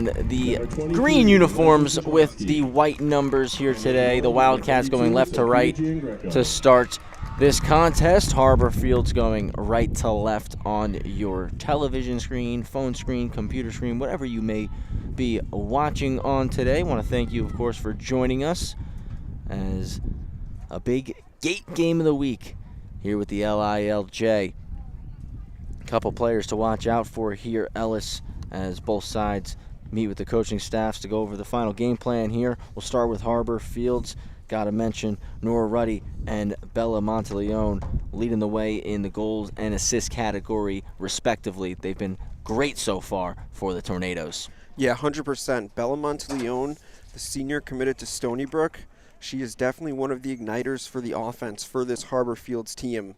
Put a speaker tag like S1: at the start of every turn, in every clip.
S1: wearing the green uniforms with the white numbers here today. The Wildcats going left to right to start this contest. Harborfields going right to left on your television screen, phone screen, computer screen, whatever you may be watching on today. I want to thank you, of course, for joining us as a big Gait game of the week here with the LILJ. A couple players to watch out for here, Ellis, as both sides meet with the coaching staffs to go over the final game plan here. We'll start with Harborfields. Got to mention Nora Ruddy and Bella Monteleone leading the way in the goals and assist category, respectively. They've been great so far for the Tornadoes.
S2: Yeah, 100%. Bella Monteleone, the senior committed to Stony Brook, she is definitely one of the igniters for the offense for this Harborfields team.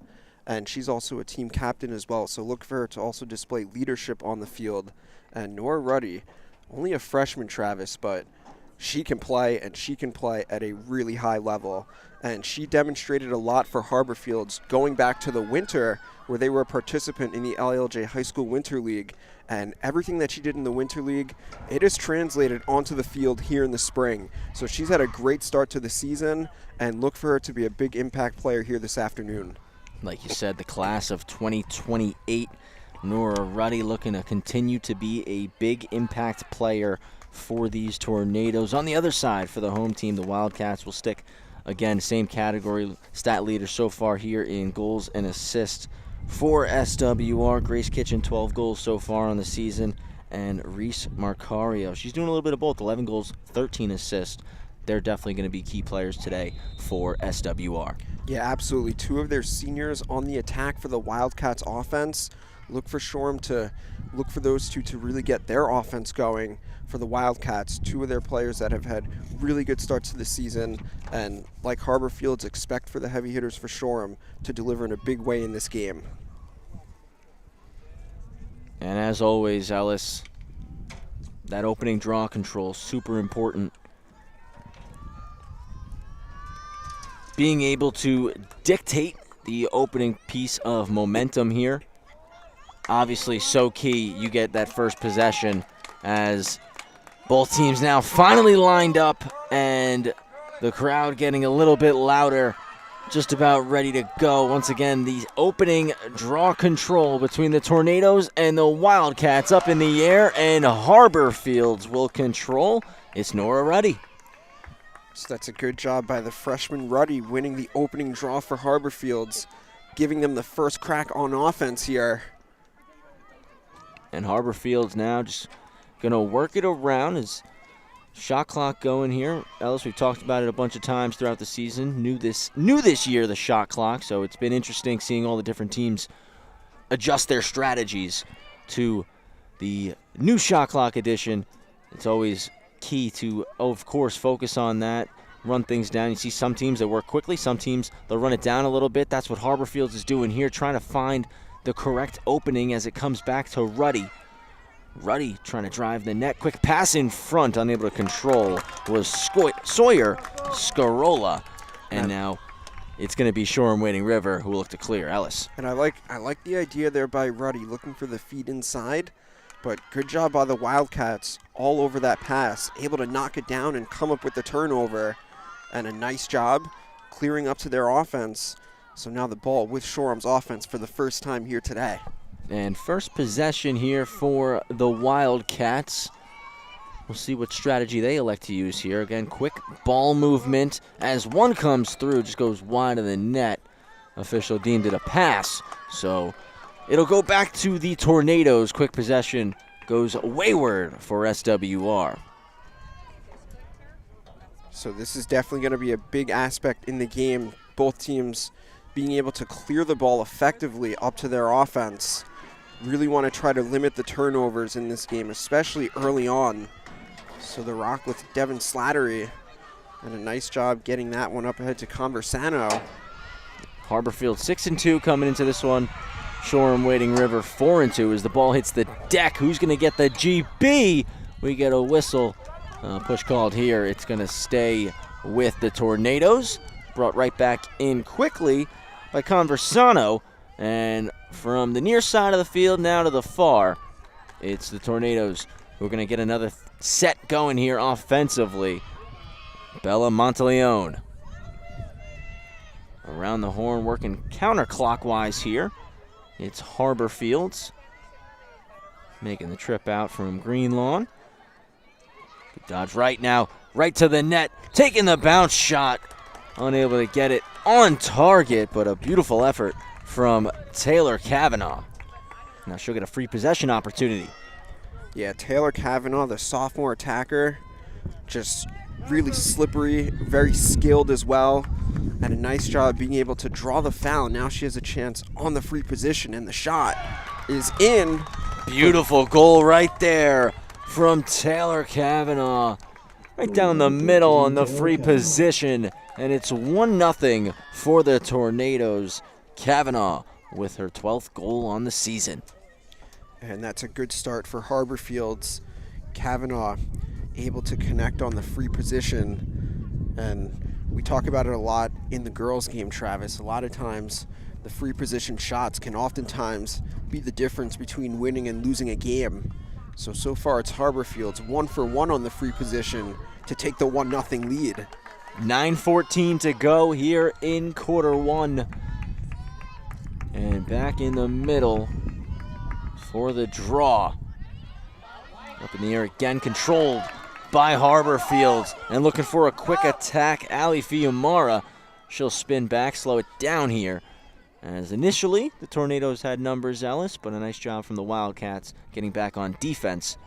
S2: And she's also a team captain as well, so look for her to also display leadership on the field. And Nora Ruddy, only a freshman, Travis, but she can play, and she can play at a really high level. And she demonstrated a lot for Harborfields going back to the winter where they were a participant in the LILJ High School Winter League. And everything that she did in the Winter League, it is translated onto the field here in the spring. So she's had a great start to the season, and look for her to be a big impact player here this afternoon.
S1: Like you said, the class of 2028, Nora Ruddy looking to continue to be a big impact player for these Tornadoes. On the other side, for the home team, the Wildcats will stick, again, same category, stat leader so far here in goals and assists for SWR. Grace Kitchen, 12 goals so far on the season, and Reese Marcario. She's doing a little bit of both, 11 goals, 13 assists. They're definitely going to be key players today for SWR.
S2: Yeah, absolutely. Two of their seniors on the attack for the Wildcats offense. Look for Shoreham to look for those two to really get their offense going for the Wildcats. Two of their players that have had really good starts to the season, and like Harborfields, expect for the heavy hitters for Shoreham to deliver in a big way in this game.
S1: And as always, Ellis, that opening draw control, super important. Being able to dictate the opening piece of momentum here, obviously so key. You get that first possession as both teams now finally lined up, and the crowd getting a little bit louder, just about ready to go. Once again, the opening draw control between the Tornadoes and the Wildcats up in the air, and Harborfields will control. It's Nora Ruddy.
S2: So that's a good job by the freshman Ruddy, winning the opening draw for Harborfields, giving them the first crack on offense here.
S1: And Harborfields now just going to work it around. His shot clock going here. Ellis, we've talked about it a bunch of times throughout the season. New this year, the shot clock, so it's been interesting seeing all the different teams adjust their strategies to the new shot clock edition. It's always key to, of course, focus on that, run things down. You see some teams that work quickly, some teams they'll run it down a little bit. That's what Harborfields is doing here, trying to find the correct opening as it comes back to Ruddy. Ruddy trying to drive the net. Quick pass in front, unable to control, was Sawyer Scarola. And now it's going to be Shoreham Wading River who will look to clear. Ellis.
S2: And I like the idea there by Ruddy, looking for the feed inside. But good job by the Wildcats all over that pass, able to knock it down and come up with the turnover. And a nice job clearing up to their offense. So now the ball with Shoreham's offense for the first time here today.
S1: And first possession here for the Wildcats. We'll see what strategy they elect to use here. Again, quick ball movement as one comes through, just goes wide of the net. Official deemed it a pass, so it'll go back to the Tornadoes. Quick possession goes wayward for SWR.
S2: So this is definitely going to be a big aspect in the game. Both teams being able to clear the ball effectively up to their offense. Really want to try to limit the turnovers in this game, especially early on. So the rock with Devin Slattery, and a nice job getting that one up ahead to Conversano.
S1: Harborfield 6-2 coming into this one. Shoreham Wading River 4-2 as the ball hits the deck. Who's going to get the GB? We get a whistle. Push called here. It's going to stay with the Tornadoes. Brought right back in quickly by Conversano. And from the near side of the field now to the far, it's the Tornadoes We're going to get another set going here offensively. Bella Monteleone. Around the horn, working counterclockwise here. It's Harborfields. Making the trip out from Green Lawn. Good dodge right now, right to the net. Taking the bounce shot. Unable to get it on target, but a beautiful effort from Taylor Kavanaugh. Now she'll get a free possession opportunity.
S2: Yeah, Taylor Kavanaugh, the sophomore attacker, just really slippery, very skilled as well, and a nice job being able to draw the foul. Now she has a chance on the free position, and the shot is in.
S1: Beautiful goal right there from Taylor Kavanaugh. Right down the middle on the free position, and it's 1-0 for the Tornadoes. Kavanaugh with her 12th goal on the season.
S2: And that's a good start for Harborfields. Kavanaugh able to connect on the free position. And we talk about it a lot in the girls' game, Travis. A lot of times the free position shots can oftentimes be the difference between winning and losing a game. So far it's Harborfields 1-for-1 on the free position to take the 1-0 lead.
S1: 9:14 to go here in quarter one. And back in the middle for the draw. Up in the air again, controlled by Harborfields. And looking for a quick attack, Ali Fiumara. She'll spin back, slow it down here. As initially, the Tornadoes had numbers, Ellis, but a nice job from the Wildcats getting back on defense.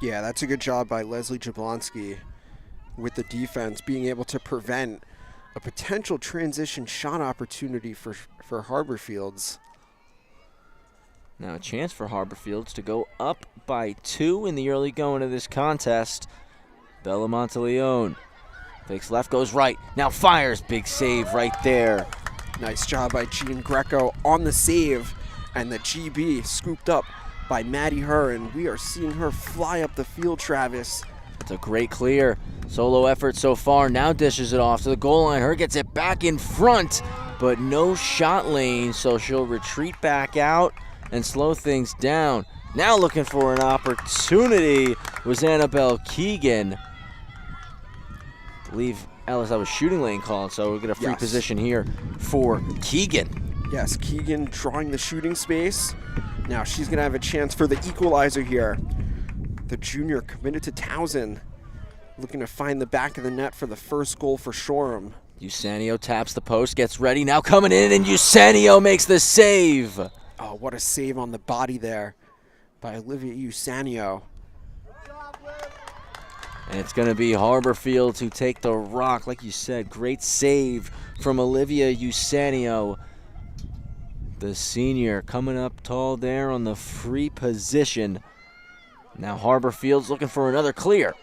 S2: Yeah, that's a good job by Leslie Jablonski with the defense, being able to prevent a potential transition shot opportunity for Harborfields.
S1: Now a chance for Harborfields to go up by 2 in the early going of this contest. Bella Monteleone fakes left, goes right, now fires, big save right there.
S2: Nice job by Jean Greco on the save, and the GB scooped up by Maddie Hearn. We are seeing her fly up the field, Travis.
S1: It's a great clear. Solo effort so far, now dishes it off to the goal line. Her gets it back in front, but no shot lane, so she'll retreat back out and slow things down. Now looking for an opportunity was Annabelle Keegan. I believe, Ellis, that was shooting lane call, so we'll get a free position here for Keegan.
S2: Yes, Keegan drawing the shooting space. Now she's going to have a chance for the equalizer here. The junior committed to Towson, looking to find the back of the net for the first goal for Shoreham.
S1: Usanio taps the post, gets ready, now coming in, and Usanio makes the save.
S2: Oh, what a save on the body there by Olivia Usanio.
S1: And it's going to be Harborfields who take the rock. Like you said, great save from Olivia Usanio. The senior coming up tall there on the free position. Now Harborfields looking for another clear.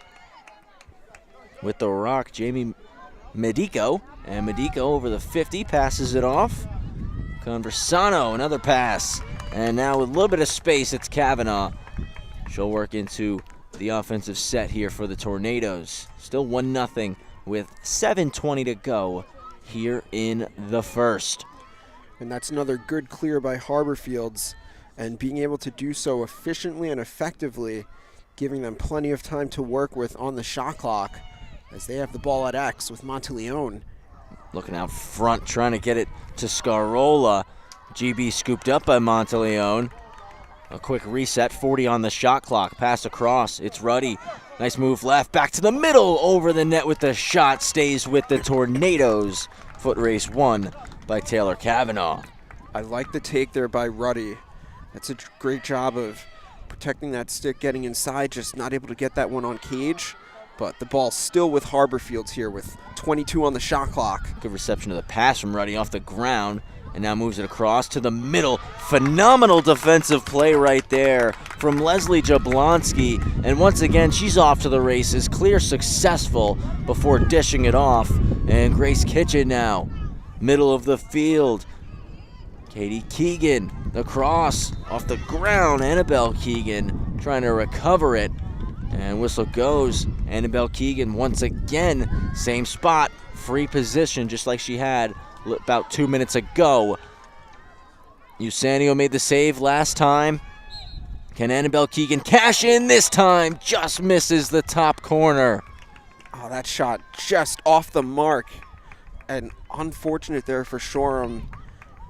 S1: With the rock, Jamie Medico. And Medico over the 50, passes it off. Conversano, another pass. And now with a little bit of space, it's Kavanaugh. She'll work into the offensive set here for the Tornadoes. Still 1-0 with 7:20 to go here in the first.
S2: And that's another good clear by Harborfields, and being able to do so efficiently and effectively, giving them plenty of time to work with on the shot clock as they have the ball at X with Monteleone.
S1: Looking out front, trying to get it to Scarola. GB scooped up by Monteleone. A quick reset, 40 on the shot clock. Pass across, it's Ruddy. Nice move left, back to the middle, over the net with the shot. Stays with the Tornadoes. Foot race won by Taylor Kavanaugh.
S2: I like the take there by Ruddy. That's a great job of protecting that stick, getting inside, just not able to get that one on cage. But the ball's still with Harborfields here with 22 on the shot clock.
S1: Good reception of the pass from Ruddy off the ground. And now moves it across to the middle. Phenomenal defensive play right there from Leslie Jablonski. And once again, she's off to the races. Clear successful before dishing it off. And Grace Kitchen now, middle of the field. Katie Keegan, the cross off the ground. Annabelle Keegan trying to recover it. And whistle goes. Annabelle Keegan once again, same spot, free position just like she had about 2 minutes ago. Usanio made the save last time. Can Annabelle Keegan cash in this time? Just misses the top corner.
S2: Oh, that shot just off the mark. And unfortunate there for Shoreham,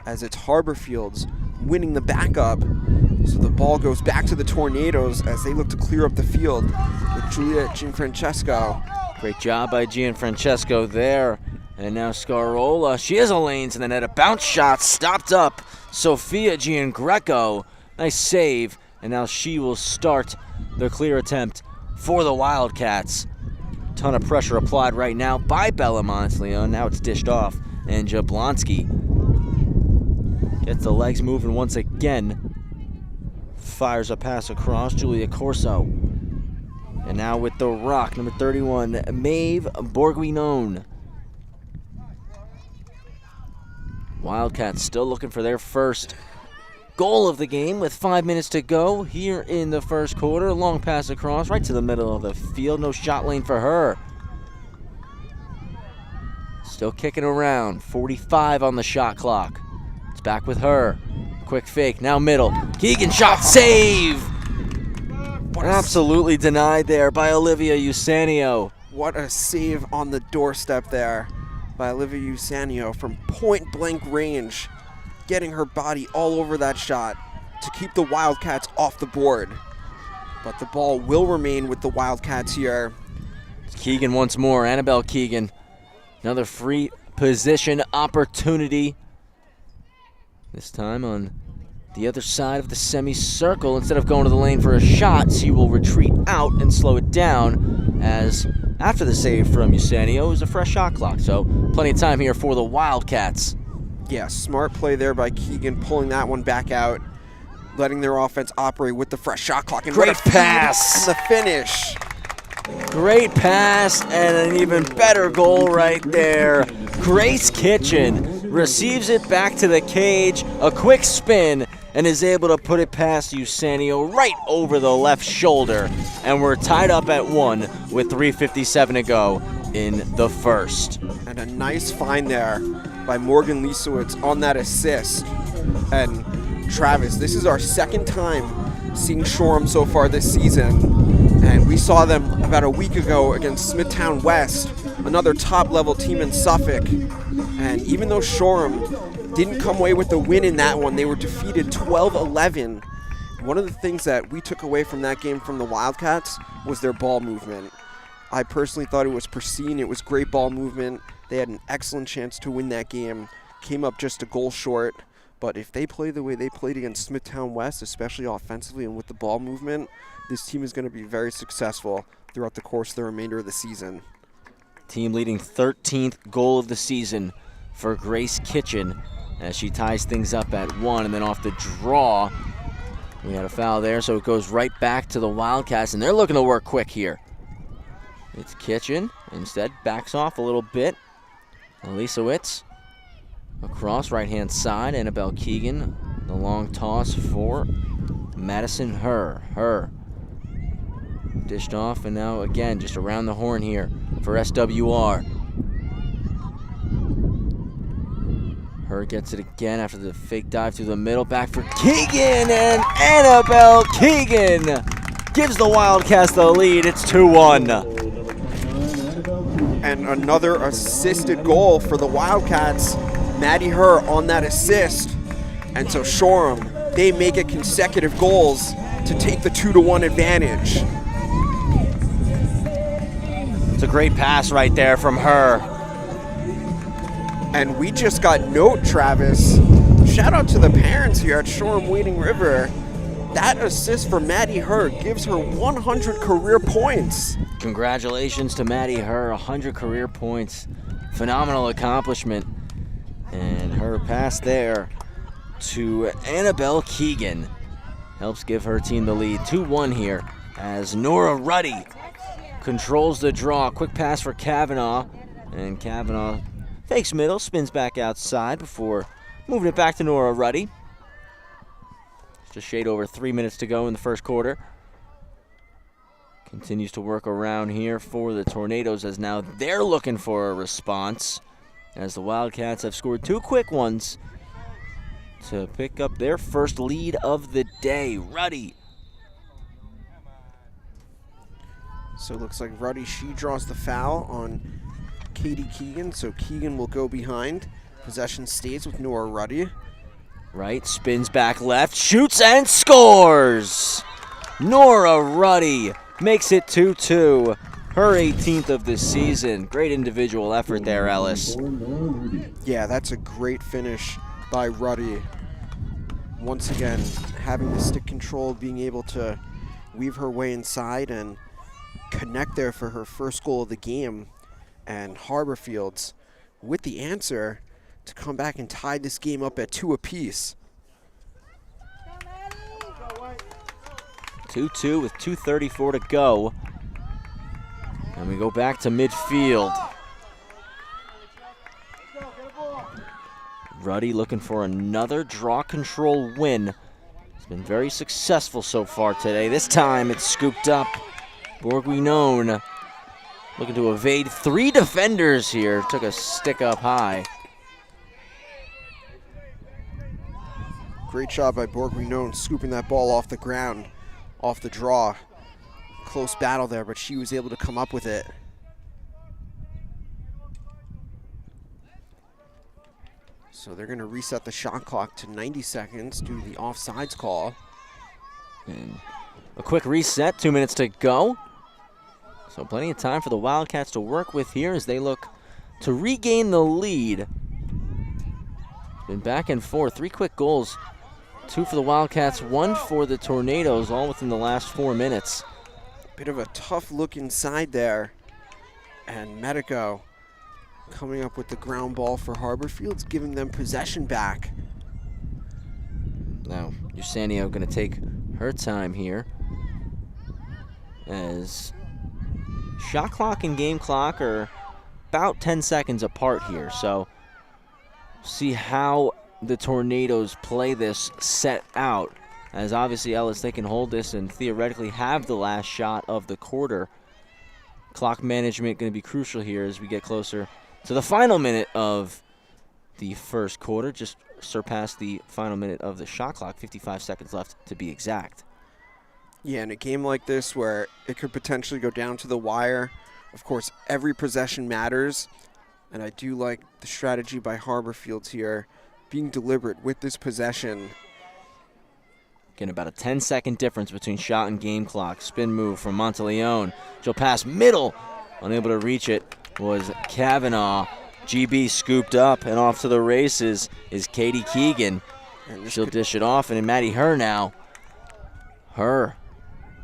S2: as it's Harborfields winning the backup. So the ball goes back to the Tornadoes as they look to clear up the field with Julia Gianfrancesco.
S1: Great job by Gianfrancesco there. And now Scarola, she has a lanes and then had a bounce shot stopped up. Sophia Giangreco, nice save. And now she will start the clear attempt for the Wildcats. Ton of pressure applied right now by Bellamont Leon. Now it's dished off. And Jablonski gets the legs moving once again. Fires a pass across. Julia Corso. And now with the rock, number 31, Maeve Bourguignon. Wildcats still looking for their first goal of the game with 5 minutes to go here in the first quarter. Long pass across right to the middle of the field. No shot lane for her. Still kicking around. 45 on the shot clock. It's back with her. Quick fake. Now middle. Keegan shot save. Absolutely denied there by Olivia Eusanio.
S2: What a save on the doorstep there by Olivia Eusanio from point blank range, getting her body all over that shot to keep the Wildcats off the board. But the ball will remain with the Wildcats here.
S1: It's Keegan once more. Annabelle Keegan. Another free position opportunity. This time on the other side of the semicircle. Instead of going to the lane for a shot, she will retreat out and slow it down, as after the save from Eusanio, it was a fresh shot clock. So plenty of time here for the Wildcats.
S2: Yeah, smart play there by Keegan, pulling that one back out, letting their offense operate with the fresh shot clock. And
S1: great pass.
S2: And the finish.
S1: Great pass and an even better goal right there. Grace Kitchen receives it back to the cage, a quick spin, and is able to put it past Eusanio right over the left shoulder. And we're tied up at 1 with 3:57 to go in the first.
S2: And a nice find there by Morgan Lisowitz on that assist. And Travis, this is our second time seeing Shoreham so far this season. And we saw them about a week ago against Smithtown West, another top-level team in Suffolk. And even though Shoreham didn't come away with the win in that one, they were defeated 12-11. One of the things that we took away from that game from the Wildcats was their ball movement. I personally thought it was pristine. It was great ball movement. They had an excellent chance to win that game. Came up just a goal short. But if they play the way they played against Smithtown West, especially offensively and with the ball movement, this team is going to be very successful throughout the course of the remainder of the season.
S1: Team leading 13th goal of the season for Grace Kitchen as she ties things up at 1. And then off the draw, we had a foul there, so it goes right back to the Wildcats, and they're looking to work quick here. It's Kitchen. Instead, backs off a little bit. Lisowitz across right-hand side. Annabelle Keegan, the long toss for Madison Her. Dished off, and now again just around the horn here for SWR. Her gets it again after the fake dive through the middle. Back for Keegan, and Annabelle Keegan gives the Wildcats the lead. It's 2-1.
S2: And another assisted goal for the Wildcats. Maddie Her on that assist. And so Shoreham, they make it consecutive goals to take the 2-1 advantage.
S1: It's a great pass right there from Her.
S2: And we just got note, Travis. Shout out to the parents here at Shoreham Wading River. That assist for Maddie Her gives her 100 career points.
S1: Congratulations to Maddie Her, 100 career points. Phenomenal accomplishment. And her pass there to Annabelle Keegan helps give her team the lead. 2-1 here as Nora Ruddy controls the draw. Quick pass for Kavanaugh. And Kavanaugh fakes middle, spins back outside before moving it back to Nora Ruddy. Just a shade over 3 minutes to go in the first quarter. Continues to work around here for the Tornadoes as now they're looking for a response, as the Wildcats have scored 2 quick ones to pick up their first lead of the day. Ruddy
S2: So it looks like Ruddy, she draws the foul on Katie Keegan, so Keegan will go behind. Possession stays with Nora Ruddy.
S1: Right, spins back left, shoots and scores! Nora Ruddy makes it 2-2. Her 18th of the season. Great individual effort there, Ellis.
S2: Yeah, that's a great finish by Ruddy. Once again, having the stick control, being able to weave her way inside and connect there for her first goal of the game. And Harborfields with the answer to come back and tie this game up at 2 apiece.
S1: 2-2 with 2:34 to go. And we go back to midfield. Ruddy looking for another draw control win. It's been very successful so far today. This time it's scooped up. Bourguignon looking to evade 3 defenders here. Took a stick up high.
S2: Great job by Bourguignon scooping that ball off the ground, off the draw. Close battle there, but she was able to come up with it. So they're going to reset the shot clock to 90 seconds due to the offsides call.
S1: And a quick reset, 2 minutes to go. So plenty of time for the Wildcats to work with here as they look to regain the lead. Been back and forth, 3 quick goals. 2 for the Wildcats, 1 for the Tornadoes, all within the last 4 minutes.
S2: Bit of a tough look inside there. And Medico coming up with the ground ball for Harborfields, giving them possession back.
S1: Now, Usanio going to take her time here as shot clock and game clock are about 10 seconds apart here. So see how the Tornadoes play this set out, as obviously Ellis, they can hold this and theoretically have the last shot of the quarter. Clock management going to be crucial here as we get closer to the final minute of the first quarter. Just surpassed the final minute of the shot clock, 55 seconds left to be exact.
S2: Yeah, in a game like this where it could potentially go down to the wire, of course, every possession matters. And I do like the strategy by Harborfields here, being deliberate with this possession.
S1: Again, about a 10-second difference between shot and game clock. Spin move from Monteleone. She'll pass middle. Unable to reach it was Kavanaugh. GB scooped up, and off to the races is Katie Keegan. She'll dish it off, and Maddie Herr now. Herr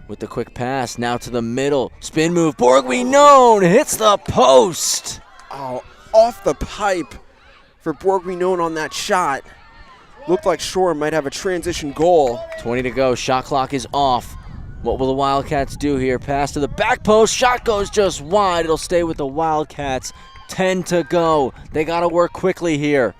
S1: with the quick pass, now to the middle. Spin move, Bourguignon hits the post.
S2: Oh, off the pipe for Bourguignon on that shot. Looked like Shoreham might have a transition goal.
S1: 20 to go, shot clock is off. What will the Wildcats do here? Pass to the back post, shot goes just wide. It'll stay with the Wildcats. 10 to go. They got to work quickly here.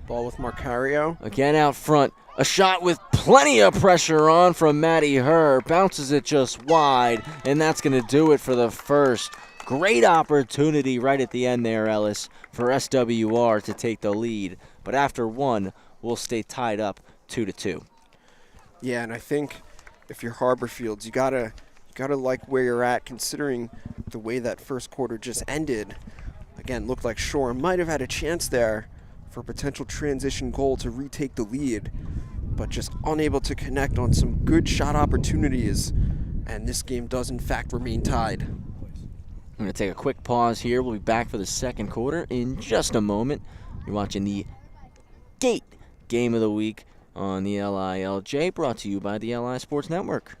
S2: Ball with Marcario.
S1: Again out front. A shot with plenty of pressure on from Maddie Herr. Bounces it just wide, and that's going to do it for the first. Great opportunity right at the end there, Ellis, for SWR to take the lead. But after one, we'll stay tied up 2-2.
S2: Yeah, and I think if you're Harborfields, you gotta like where you're at, considering the way that first quarter just ended. Again, looked like Shoreham might have had a chance there for a potential transition goal to retake the lead, but just unable to connect on some good shot opportunities. And this game does in fact remain tied.
S1: I'm going to take a quick pause here. We'll be back for the second quarter in just a moment. You're watching the Gait Game of the Week on the LILJ, brought to you by the LI Sports Network.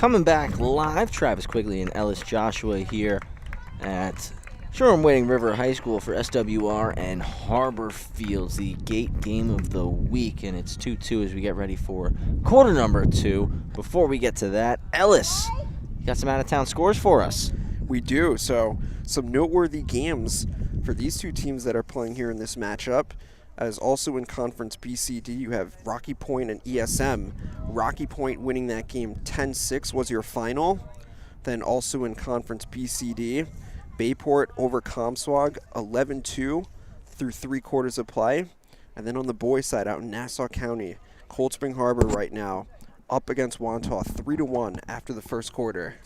S1: Coming back live, Travis Quigley and Ellis Joshua here at Shoreham Wading River High School for SWR and Harborfields, the Gait game of the week, and it's 2-2 as we get ready for quarter number 2. Before we get to that, Ellis, you got some out-of-town scores for us.
S2: We do. So some noteworthy games for these two teams that are playing here in this matchup. As also in Conference BCD, you have Rocky Point and ESM. Rocky Point winning that game 10-6 was your final. Then also in Conference BCD, Bayport over Comswag 11-2 through 3 quarters of play. And then on the boys' side out in Nassau County, Cold Spring Harbor right now up against Wantagh 3-1 after the first quarter.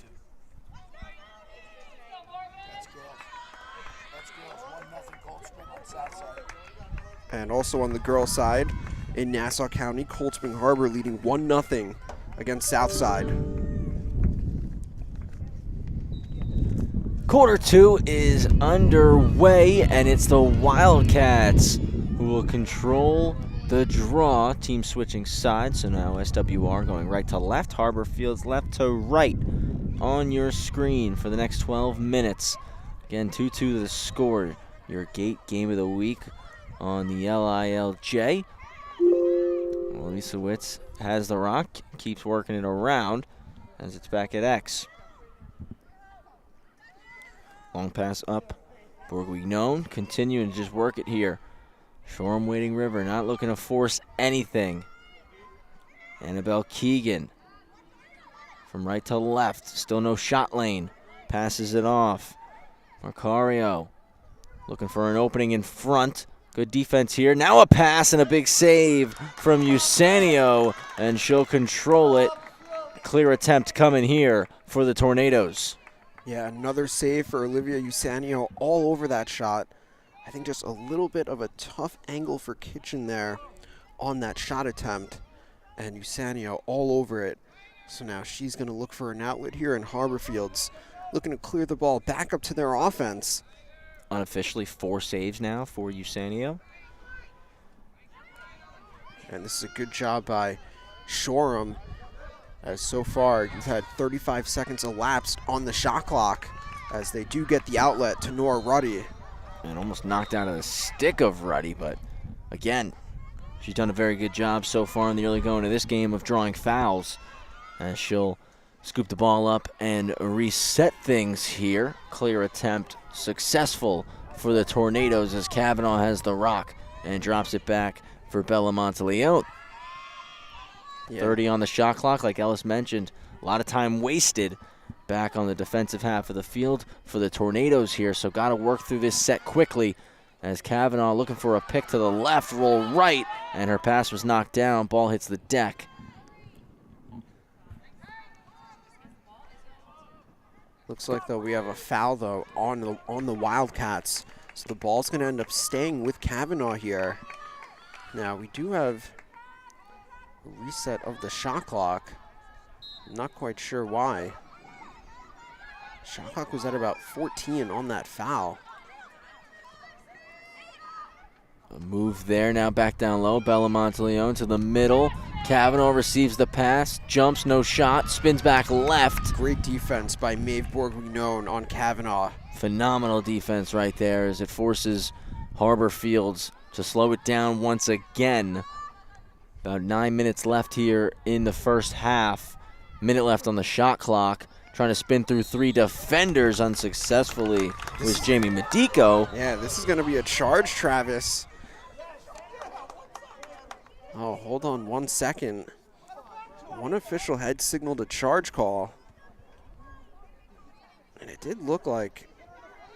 S2: And also on the girls' side, in Nassau County, Cold Spring Harbor leading 1-0 against Southside.
S1: Quarter 2 is underway, and it's the Wildcats who will control the draw. Team switching sides, so now SWR going right to left, Harborfields left to right on your screen for the next 12 minutes. Again, 2-2 the score. Your Gait game of the week on the LILJ. Lisowitz has the rock, keeps working it around as it's back at X. Long pass up, Bourguignon continuing to just work it here. Shoreham Wading River not looking to force anything. Annabelle Keegan from right to left, still no shot lane, passes it off. Macario looking for an opening in front. Good defense here. Now a pass and a big save from Usanio, and she'll control it. Clear attempt coming here for the Tornadoes.
S2: Yeah, another save for Olivia Usanio all over that shot. I think just a little bit of a tough angle for Kitchen there on that shot attempt, and Usanio all over it. So now she's going to look for an outlet here in Harborfields, looking to clear the ball back up to their offense.
S1: Unofficially 4 saves now for Usanio.
S2: And this is a good job by Shoreham, as so far you've had 35 seconds elapsed on the shot clock as they do get the outlet to Nora Ruddy.
S1: And almost knocked out of the stick of Ruddy, but again, she's done a very good job so far in the early going of this game of drawing fouls, as she'll scoop the ball up and reset things here. Clear attempt successful for the Tornadoes as Kavanaugh has the rock and drops it back for Bella Monteleone.
S2: Yeah.
S1: 30 on the shot clock, like Ellis mentioned. A lot of time wasted back on the defensive half of the field for the Tornadoes here, so got to work through this set quickly as Kavanaugh looking for a pick to the left, roll right, and her pass was knocked down. Ball hits the deck.
S2: Looks like, though, we have a foul, though, on the Wildcats. So the ball's going to end up staying with Kavanaugh here. Now, we do have a reset of the shot clock. I'm not quite sure why. Shot clock was at about 14 on that foul.
S1: A move there, now back down low. Bella Monteleone to the middle. Kavanaugh receives the pass, jumps, no shot, spins back left.
S2: Great defense by Maeve Bourguignon on Kavanaugh.
S1: Phenomenal defense right there as it forces Harborfields to slow it down once again. About 9 minutes left here in the first half. Minute left on the shot clock. Trying to spin through 3 defenders unsuccessfully was Jamie Medico.
S2: Yeah, this is going to be a charge, Travis. Oh, hold on 1 second. One official had signaled a charge call. And it did look like,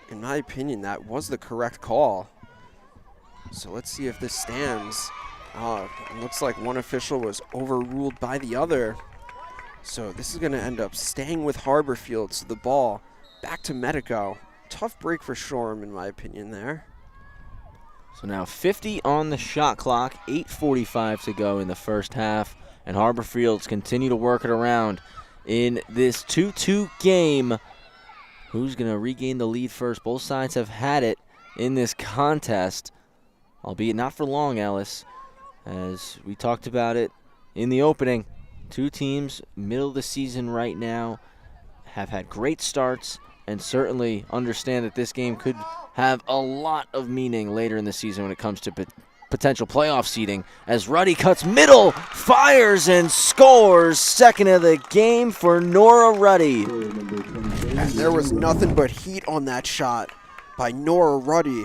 S2: in my opinion, that was the correct call. So let's see if this stands. It looks like one official was overruled by the other. So this is going to end up staying with Harborfields. So the ball back to Medico. Tough break for Shoreham, in my opinion, there.
S1: So now 50 on the shot clock, 8:45 to go in the first half, and Harborfields continue to work it around in this 2-2 game. Who's going to regain the lead first? Both sides have had it in this contest, albeit not for long, Ellis, as we talked about it in the opening. Two teams, middle of the season right now, have had great starts and certainly understand that this game could have a lot of meaning later in the season when it comes to potential playoff seeding. As Ruddy cuts middle, fires and scores. Second of the game for Nora Ruddy.
S2: And there was nothing but heat on that shot by Nora Ruddy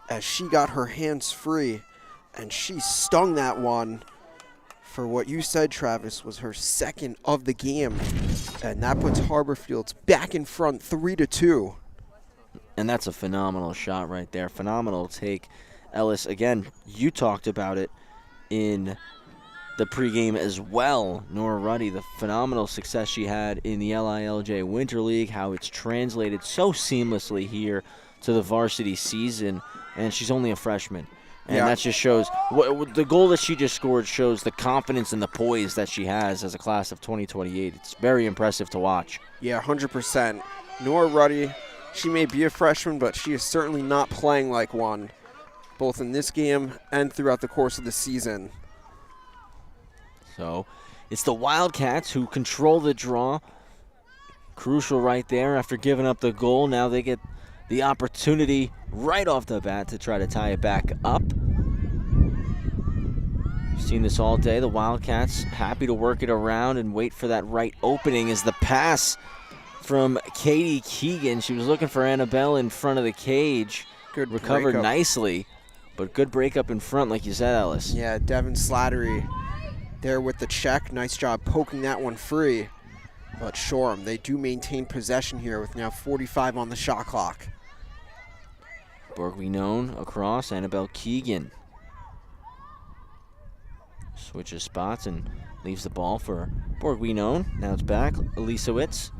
S2: as she got her hands free, and she stung that one for what you said, Travis, was her second of the game. And that puts Harborfields back in front 3-2.
S1: And that's a phenomenal shot right there. Phenomenal take. Ellis, again, you talked about it in the pregame as well. Nora Ruddy, the phenomenal success she had in the LILJ Winter League, how it's translated so seamlessly here to the varsity season. And she's only a freshman. And that just shows, the goal that she just scored shows the confidence and the poise that she has as a class of 2028. It's very impressive to watch.
S2: Yeah, 100%. Nora Ruddy, she may be a freshman, but she is certainly not playing like one, both in this game and throughout the course of the season.
S1: So it's the Wildcats who control the draw. Crucial right there after giving up the goal. Now they get the opportunity right off the bat to try to tie it back up. We've seen this all day. The Wildcats happy to work it around and wait for that right opening as the pass from Katie Keegan. She was looking for Annabelle in front of the cage.
S2: Good
S1: recovered
S2: breakup.
S1: Nicely, but good breakup in front like you said, Ellis.
S2: Yeah, Devin Slattery there with the check. Nice job poking that one free. But Shoreham, they do maintain possession here with now 45 on the shot clock.
S1: Borgwignone across, Annabelle Keegan switches spots and leaves the ball for Borgwignone. Now it's back, Elisowitz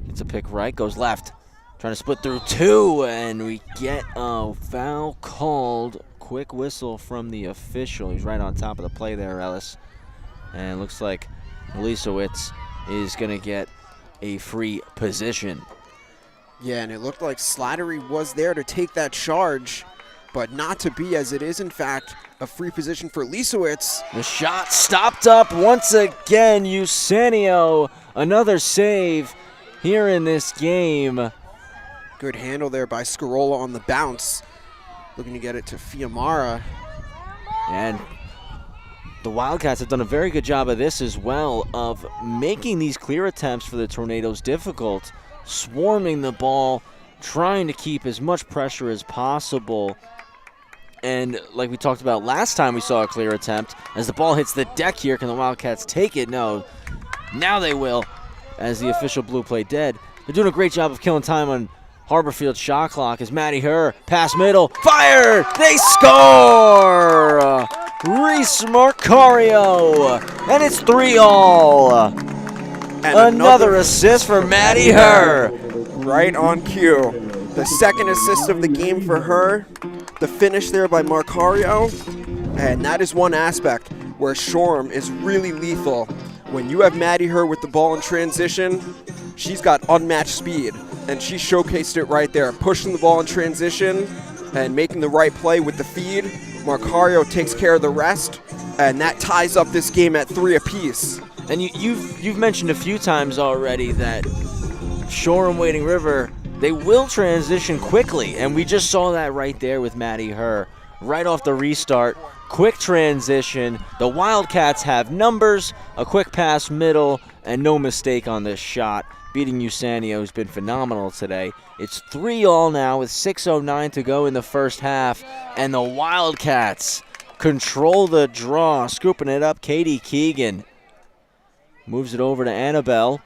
S1: gets a pick right, goes left, trying to split through two, and we get a foul called. Quick whistle from the official. He's right on top of the play there, Ellis. And it looks like Elisowitz is going to get a free position.
S2: Yeah, and it looked like Slattery was there to take that charge, but not to be, as it is, in fact, a free position for Elisowitz.
S1: The shot stopped up once again. Eusenio, another save here in this game.
S2: Good handle there by Scarola on the bounce. Looking to get it to Fiamara.
S1: And the Wildcats have done a very good job of this as well, of making these clear attempts for the Tornadoes difficult, swarming the ball, trying to keep as much pressure as possible. And like we talked about last time we saw a clear attempt, as the ball hits the deck here, can the Wildcats take it? No. Now they will, as the official blue play dead. They're doing a great job of killing time on Harborfield's shot clock as Maddie Herr, pass middle, fire! They score! Reese Marcario, and it's 3-all. And another assist for Maddie Herr.
S2: Right on cue. The second assist of the game for her. The finish there by Marcario. And that is one aspect where Shoreham is really lethal. When you have Maddie Herr with the ball in transition, she's got unmatched speed. And she showcased it right there, pushing the ball in transition and making the right play with the feed. Marcario takes care of the rest, and that ties up this game at 3 apiece.
S1: And you've mentioned a few times already that Shoreham Wading River, they will transition quickly, and we just saw that right there with Maddie Herr. Right off the restart, quick transition. The Wildcats have numbers, a quick pass middle, and no mistake on this shot. Beating Eusenio, who's been phenomenal today. It's 3-all now with 6:09 to go in the first half, and the Wildcats control the draw, scooping it up. Katie Keegan moves it over to Annabelle,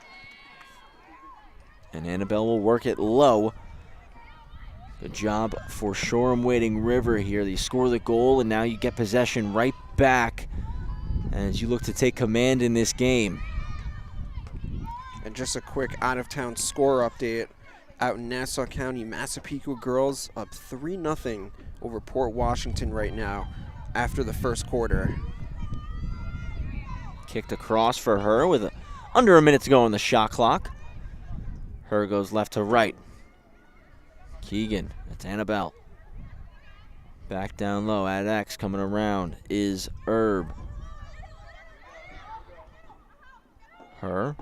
S1: and Annabelle will work it low. Good job for Shoreham Wading River here. They score the goal, and now you get possession right back as you look to take command in this game.
S2: And just a quick out-of-town score update. Out in Nassau County, Massapequa girls up 3-0 over Port Washington right now after the first quarter.
S1: Kicked across for her with under a minute to go on the shot clock. Herr goes left to right. Keegan, that's Annabelle. Back down low, at X coming around is Herb. Her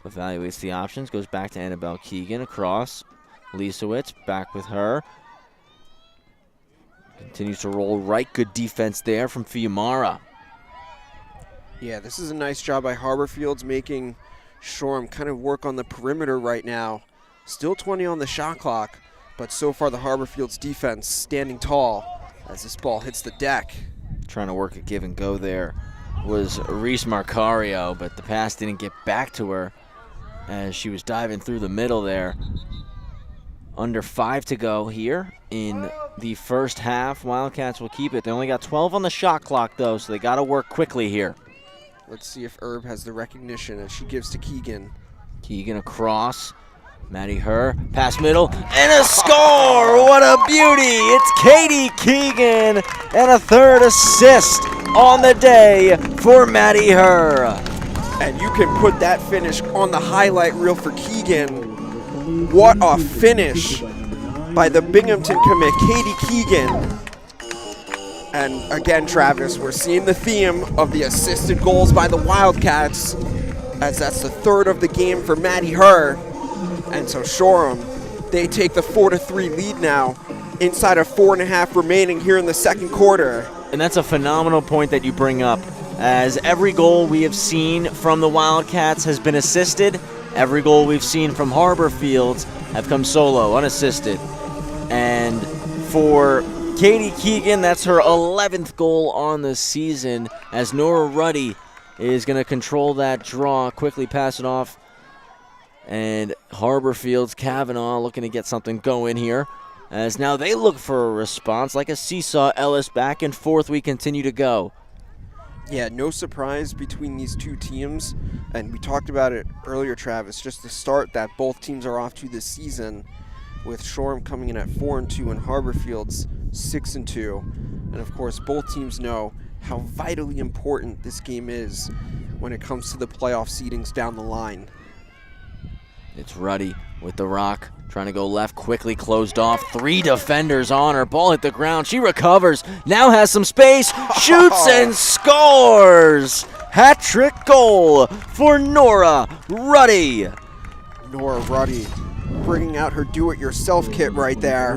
S1: evaluates the options, goes back to Annabelle Keegan across. Lisowitz back with her. Continues to roll right. Good defense there from Fiumara.
S2: Yeah, this is a nice job by Harborfields making Shoreham kind of work on the perimeter right now. Still 20 on the shot clock, but so far the Harborfields defense standing tall as this ball hits the deck.
S1: Trying to work a give and go there was Reese Marcario, but the pass didn't get back to her as she was diving through the middle there. Under 5 to go here in the first half. Wildcats will keep it. They only got 12 on the shot clock, though, so they got to work quickly here.
S2: Let's see if Herb has the recognition as she gives to Keegan.
S1: Keegan across. Maddie Herr, pass middle, and a score! What a beauty! It's Katie Keegan, and a third assist on the day for Maddie Herr.
S2: And you can put that finish on the highlight reel for Keegan. What a finish by the Binghamton commit, Katie Keegan. And again, Travis, we're seeing the theme of the assisted goals by the Wildcats, as that's the third of the game for Maddie Herr. And so Shoreham, they take the 4-3 lead now, inside of 4.5 remaining here in the second quarter.
S1: And that's a phenomenal point that you bring up, as every goal we have seen from the Wildcats has been assisted. Every goal we've seen from Harborfields have come solo, unassisted. And for Katie Keegan, that's her 11th goal on the season, as Nora Ruddy is going to control that draw, quickly pass it off. And Harborfields, Kavanaugh looking to get something going here, as now they look for a response like a seesaw. Ellis back and forth we continue to go.
S2: Yeah, no surprise between these two teams, and we talked about it earlier, Travis, just to start that both teams are off to this season, with Shoreham coming in at 4-2 and Harborfields 6-2. And of course, both teams know how vitally important this game is when it comes to the playoff seedings down the line.
S1: It's Ruddy with the rock, trying to go left, quickly closed off. 3 defenders on her. Ball hit the ground. She recovers. Now has some space. Shoots and scores. Hat-trick goal for Nora Ruddy.
S2: Nora Ruddy bringing out her do-it-yourself kit right there.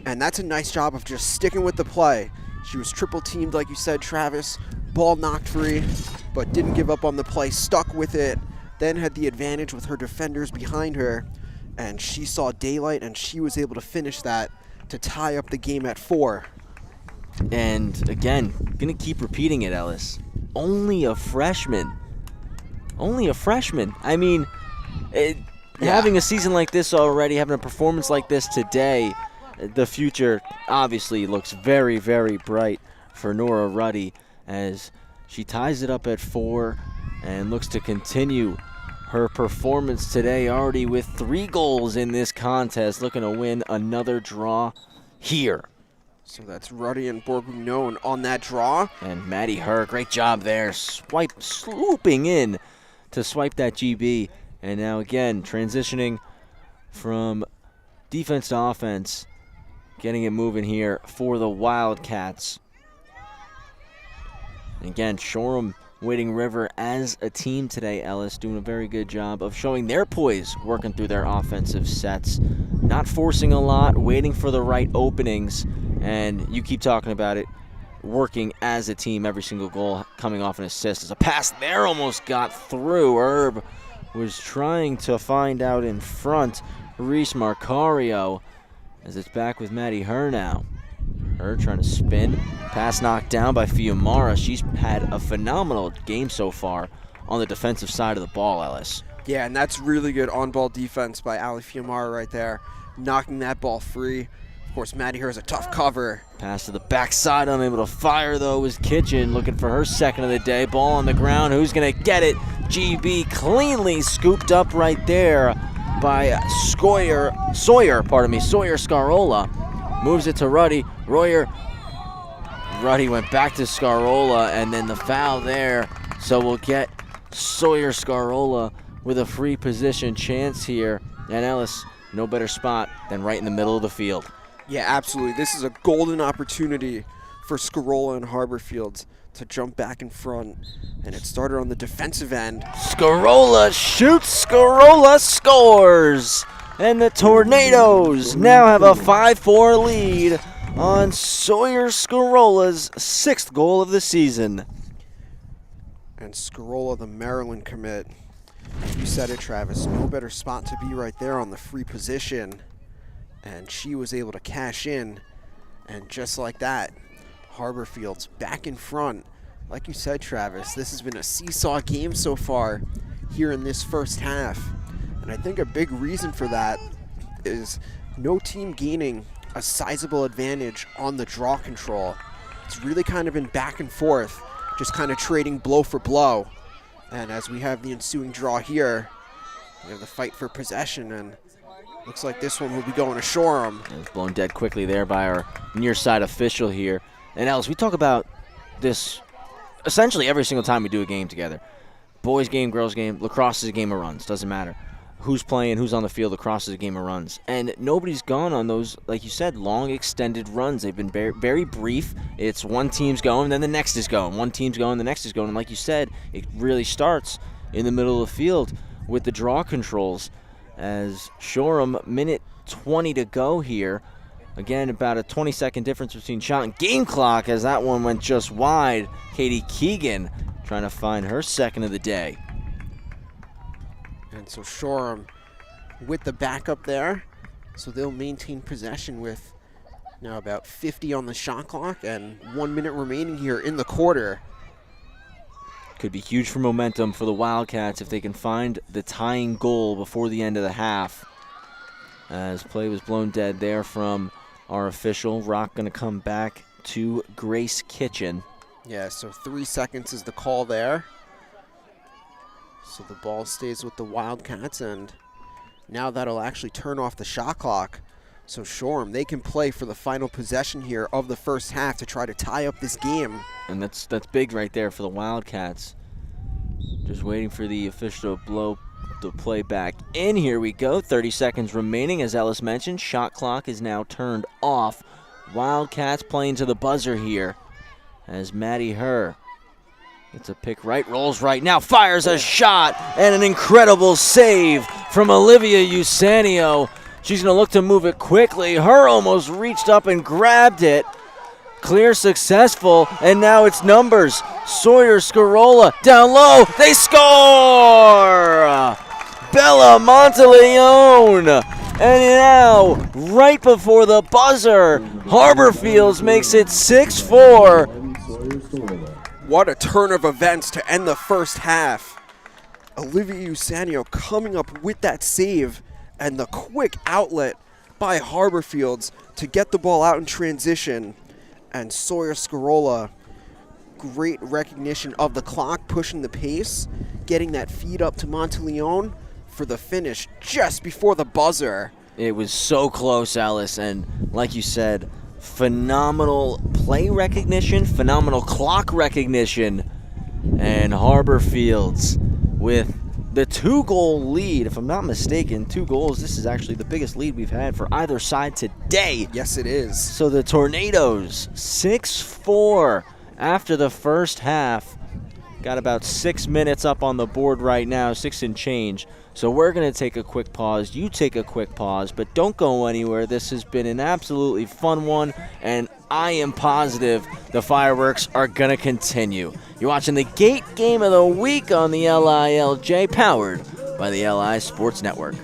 S2: And that's a nice job of just sticking with the play. She was triple-teamed, like you said, Travis. Ball knocked free, but didn't give up on the play. Stuck with it. Then had the advantage with her defenders behind her, and she saw daylight, and she was able to finish that to tie up the game at 4.
S1: And again, gonna keep repeating it, Ellis. Only a freshman. Only a freshman. I mean, having a season like this already, having a performance like this today, the future obviously looks very, very bright for Nora Ruddy as she ties it up at 4 and looks to continue her performance today, already with 3 goals in this contest, looking to win another draw here.
S2: So that's Ruddy and Bourguignon on that draw.
S1: And Maddie Herr, great job there, swooping in to swipe that GB. And now again, transitioning from defense to offense, getting it moving here for the Wildcats. And again, Shoreham, Wading River as a team today, Ellis, doing a very good job of showing their poise, working through their offensive sets, not forcing a lot, waiting for the right openings, and you keep talking about it, working as a team, every single goal coming off an assist. As a pass there almost got through. Herb was trying to find out in front Reese Marcario, as it's back with Maddie Herr now. Herr trying to spin. Pass knocked down by Fiumara. She's had a phenomenal game so far on the defensive side of the ball, Ellis.
S2: Yeah, and that's really good on-ball defense by Ali Fiumara right there, knocking that ball free. Of course, Maddie Herr is a tough cover.
S1: Pass to the backside, unable to fire though, was Kitchen looking for her second of the day. Ball on the ground, who's gonna get it? GB cleanly scooped up right there by Sawyer Scarola. Moves it to Ruddy. Ruddy went back to Scarola, and then the foul there. So we'll get Sawyer Scarola with a free position chance here. And Ellis, no better spot than right in the middle of the field.
S2: Yeah, absolutely. This is a golden opportunity for Scarola and Harborfields to jump back in front. And it started on the defensive end.
S1: Scarola shoots, Scarola scores! And the Tornadoes now have a 5-4 lead on Sawyer Scarola's 6th goal of the season.
S2: And Scarola, the Maryland commit. You said it, Travis. No better spot to be right there on the free position. And she was able to cash in. And just like that, Harborfields back in front. Like you said, Travis, this has been a seesaw game so far here in this first half. And I think a big reason for that is no team gaining a sizable advantage on the draw control. It's really kind of been back and forth, just kind of trading blow for blow. And as we have the ensuing draw here, we have the fight for possession, and looks like this one will be going to Shoreham.
S1: It was blown dead quickly there by our near side official here. And Alice, we talk about this essentially every single time we do a game together. Boys game, girls game, lacrosse is a game of runs. Doesn't matter who's playing, who's on the field. Lacrosse is a game of runs. And nobody's gone on those, like you said, long extended runs. They've been very, very brief. It's one team's going, then the next is going. One team's going, the next is going. And like you said, it really starts in the middle of the field with the draw controls. As Shoreham, minute 20 to go here. Again, about a 20-second difference between shot and game clock as that one went just wide. Katie Keegan trying to find her second of the day.
S2: And so Shoreham with the backup there. So they'll maintain possession with now about 50 on the shot clock and 1 minute remaining here in the quarter.
S1: Could be huge for momentum for the Wildcats if they can find the tying goal before the end of the half. As play was blown dead there from our official. Rock going to come back to Grace Kitchen.
S2: Yeah, so 3 seconds is the call there. So the ball stays with the Wildcats, and now that'll actually turn off the shot clock. So Shoreham, they can play for the final possession here of the first half to try to tie up this game.
S1: And that's big right there for the Wildcats. Just waiting for the official to blow the play back in. Here we go. 30 seconds remaining. As Ellis mentioned, shot clock is now turned off. Wildcats playing to the buzzer here as Maddie Herr gets a pick right, rolls right now, fires a shot, and an incredible save from Olivia Usanio. She's going to look to move it quickly. Herr almost reached up and grabbed it. Clear successful, and now it's numbers. Sawyer Scarola down low. They score! Bella Monteleone. And now, right before the buzzer, Harborfields makes it 6-4.
S2: What a turn of events to end the first half. Olivia Usanio coming up with that save and the quick outlet by Harborfields to get the ball out in transition. And Sawyer Scarola, great recognition of the clock, pushing the pace, getting that feed up to Monteleone for the finish just before the buzzer.
S1: It was so close, Alice, and like you said, phenomenal play recognition, phenomenal clock recognition, and Harborfields with the 2-goal lead. If I'm not mistaken, 2 goals. This is actually the biggest lead we've had for either side today.
S2: Yes, it is.
S1: So the Tornadoes, 6-4 after the first half. Got about 6 minutes up on the board right now, 6 and change. So we're going to take a quick pause. You take a quick pause, but don't go anywhere. This has been an absolutely fun one, and I am positive the fireworks are going to continue. You're watching the Gait Game of the Week on the LILJ, powered by the LI Sports Network.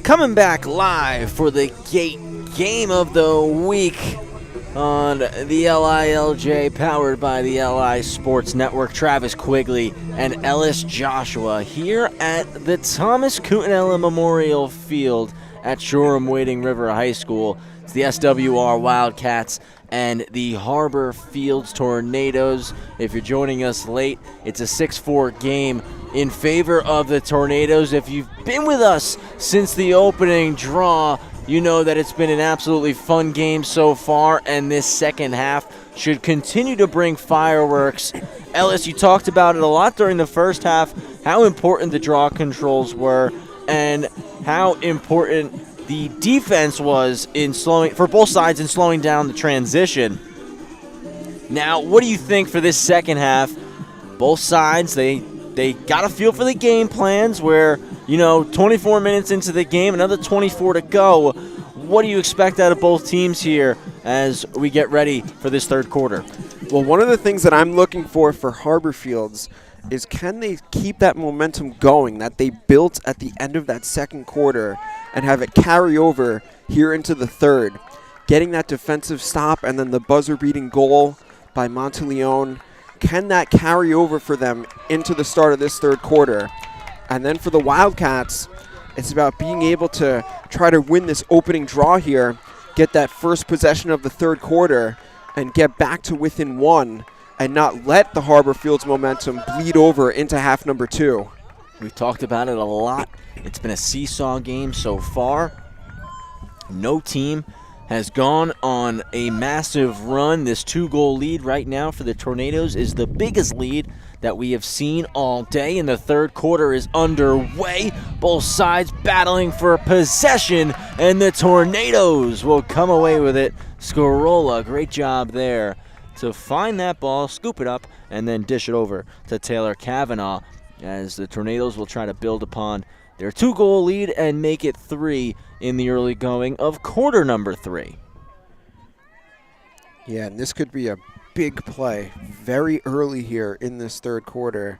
S1: coming back live for the Gait Game of the Week on the LILJ, powered by the LI Sports Network. Travis Quigley and Ellis Joshua here at the Thomas Cutinella Memorial Field at Shoreham Wading River High School. It's the SWR Wildcats and the Harborfields Tornadoes. If you're joining us late, it's a 6-4 game in favor of the Tornadoes. If you've been with us since the opening draw, you know that it's been an absolutely fun game so far, and this second half should continue to bring fireworks. Ellis, you talked about it a lot during the first half, how important the draw controls were and how important the defense was in slowing for both sides in slowing down the transition. Now, what do you think for this second half? Both sides, they got a feel for the game plans where, 24 minutes into the game, another 24 to go. What do you expect out of both teams here as we get ready for this third quarter?
S2: Well, one of the things that I'm looking for Harborfields is, can they keep that momentum going that they built at the end of that second quarter and have it carry over here into the third? Getting that defensive stop and then the buzzer-beating goal by Monteleone, can that carry over for them into the start of this third quarter? And then for the Wildcats, it's about being able to try to win this opening draw here, get that first possession of the third quarter, and get back to within one, and not let the Harborfields momentum bleed over into half number two.
S1: We've talked about it a lot. It's been a seesaw game so far. No team has gone on a massive run. This 2-goal lead right now for the Tornadoes is the biggest lead that we have seen all day, and the third quarter is underway. Both sides battling for possession, and the Tornadoes will come away with it. Scarola, great job there to find that ball, scoop it up, and then dish it over to Taylor Kavanaugh, as the Tornadoes will try to build upon their 2-goal lead and make it 3 in the early going of quarter number 3.
S2: Yeah, and this could be a big play very early here in this third quarter,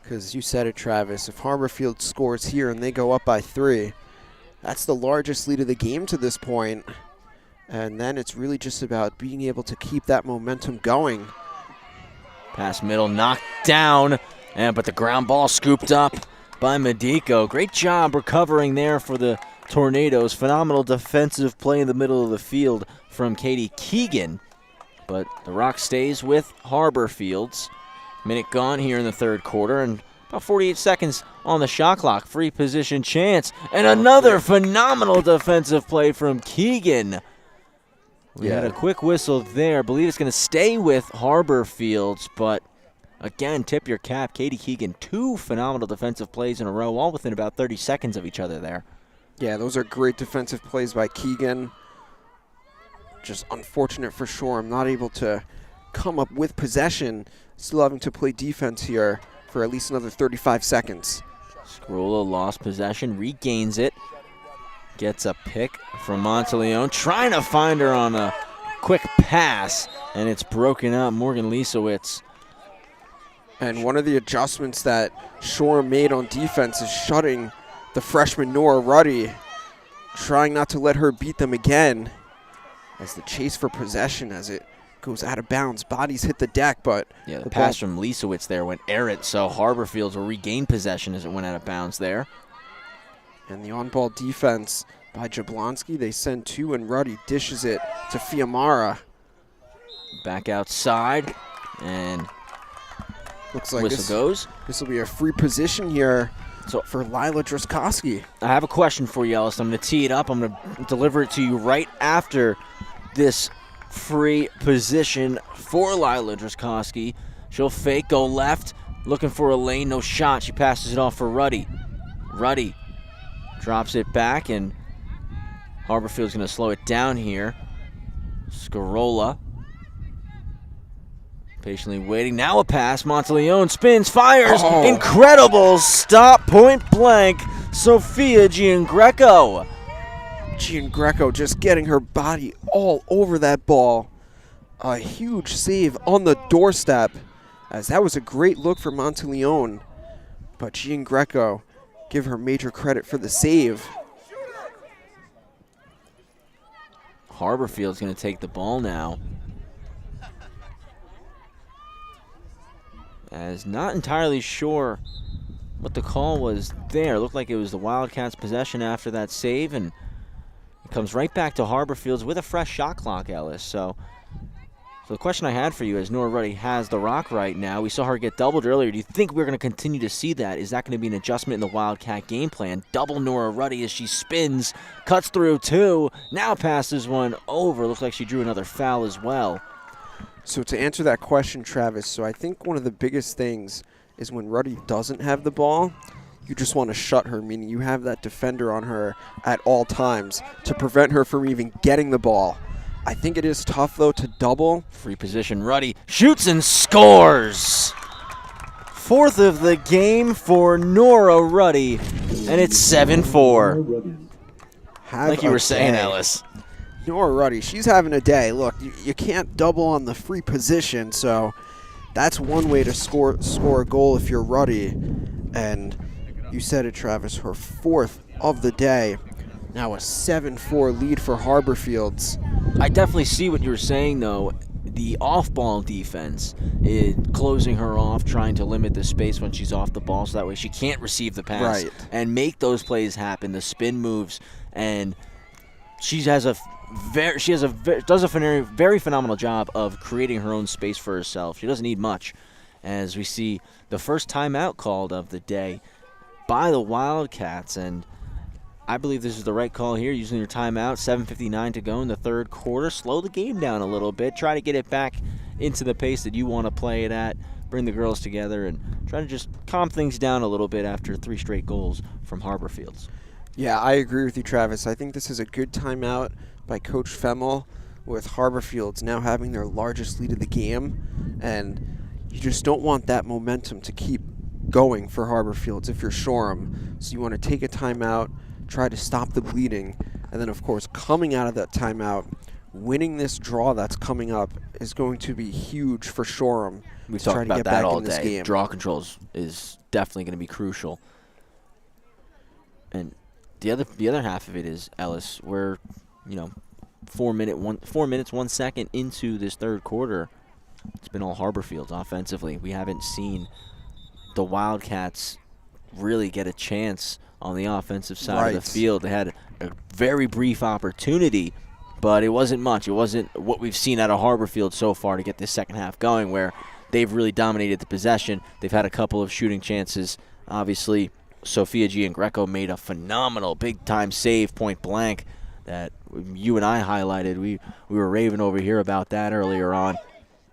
S2: because you said it, Travis, if Harborfield scores here and they go up by 3, that's the largest lead of the game to this point. And then it's really just about being able to keep that momentum going.
S1: Pass middle, knocked down, but the ground ball scooped up by Medico. Great job recovering there for the Tornadoes. Phenomenal defensive play in the middle of the field from Katie Keegan. But the rock stays with Harborfields. Minute gone here in the third quarter, and about 48 seconds on the shot clock. Free position chance, and another phenomenal defensive play from Keegan. We had a quick whistle there. I believe it's going to stay with Harborfields, but again, tip your cap. Katie Keegan, 2 phenomenal defensive plays in a row, all within about 30 seconds of each other there.
S2: Yeah, those are great defensive plays by Keegan. Just unfortunate for Shoreham, not able to come up with possession, still having to play defense here for at least another 35 seconds.
S1: Scarola lost possession, regains it. Gets a pick from Monteleone, trying to find her on a quick pass, and it's broken up. Morgan Lisowitz.
S2: And one of the adjustments that Shoreham made on defense is shutting the freshman Nora Ruddy, trying not to let her beat them again, as the chase for possession as it goes out of bounds. Bodies hit the deck, but
S1: yeah, the pass from Lisowitz there went errant, so Harborfields will regain possession as it went out of bounds there.
S2: And the on-ball defense by Jablonski. They send 2, and Ruddy dishes it to Fiamara.
S1: Back outside, and
S2: looks like
S1: whistle goes.
S2: This will be a free position here for Lila Droskowski.
S1: I have a question for you, Ellis. I'm going to tee it up. I'm going to deliver it to you right after this free position for Lila Droskowski. She'll fake, go left, looking for a lane, no shot. She passes it off for Ruddy. Ruddy drops it back, and Harborfield's going to slow it down here. Scarola patiently waiting. Now a pass. Monteleone spins, fires. Oh. Incredible stop, point blank. Sophia Giangreco.
S2: Giangreco just getting her body all over that ball. A huge save on the doorstep, as that was a great look for Monteleone. But Giangreco, give her major credit for the save.
S1: Harborfield's going to take the ball now. As not entirely sure what the call was there. Looked like it was the Wildcats' possession after that save, and it comes right back to Harborfields with a fresh shot clock, Ellis. So the question I had for you is, Nora Ruddy has the rock right now. We saw her get doubled earlier. Do you think we're going to continue to see that? Is that going to be an adjustment in the Wildcat game plan? Double Nora Ruddy as she spins, cuts through two, now passes one over. Looks like she drew another foul as well.
S2: So to answer that question, Travis, so I think one of the biggest things is when Ruddy doesn't have the ball, you just want to shut her, meaning you have that defender on her at all times to prevent her from even getting the ball. I think it is tough, though, to double.
S1: Free position, Ruddy shoots and scores. Fourth of the game for Nora Ruddy, and it's 7-4. Like you were saying, Ellis.
S2: Nora Ruddy, she's having a day. Look, you can't double on the free position, so that's one way to score a goal if you're Ruddy. And you said it, Travis, her fourth of the day. Now a 7-4 lead for Harborfields.
S1: I definitely see what you're saying, though. The off-ball defense is closing her off, trying to limit the space when she's off the ball, so that way she can't receive the pass and make those plays happen, the spin moves, and she does a very phenomenal job of creating her own space for herself. She doesn't need much, as we see the first timeout called of the day by the Wildcats, and I believe this is the right call here, using your timeout. 7:59 to go in the third quarter. Slow the game down a little bit. Try to get it back into the pace that you want to play it at. Bring the girls together and try to just calm things down a little bit after 3 straight goals from Harborfields.
S2: Yeah, I agree with you, Travis. I think this is a good timeout by Coach Femmel, with Harborfields now having their largest lead of the game. And you just don't want that momentum to keep going for Harborfields if you're Shoreham. So you want to take a timeout, try to stop the bleeding, and then, of course, coming out of that timeout, winning this draw that's coming up is going to be huge for Shoreham.
S1: We've talked about that all day. Draw controls is definitely going to be crucial. And the other half of it is, Ellis, we're 4 minutes 1 second into this third quarter. It's been all Harborfields offensively. We haven't seen the Wildcats really get a chance on the offensive side of the field. They had a very brief opportunity, but it wasn't much. It wasn't what we've seen out of Harborfield so far to get this second half going, where they've really dominated the possession. They've had a couple of shooting chances. Obviously, Sophia G. and Greco made a phenomenal big-time save, point blank, that you and I highlighted. We were raving over here about that earlier on.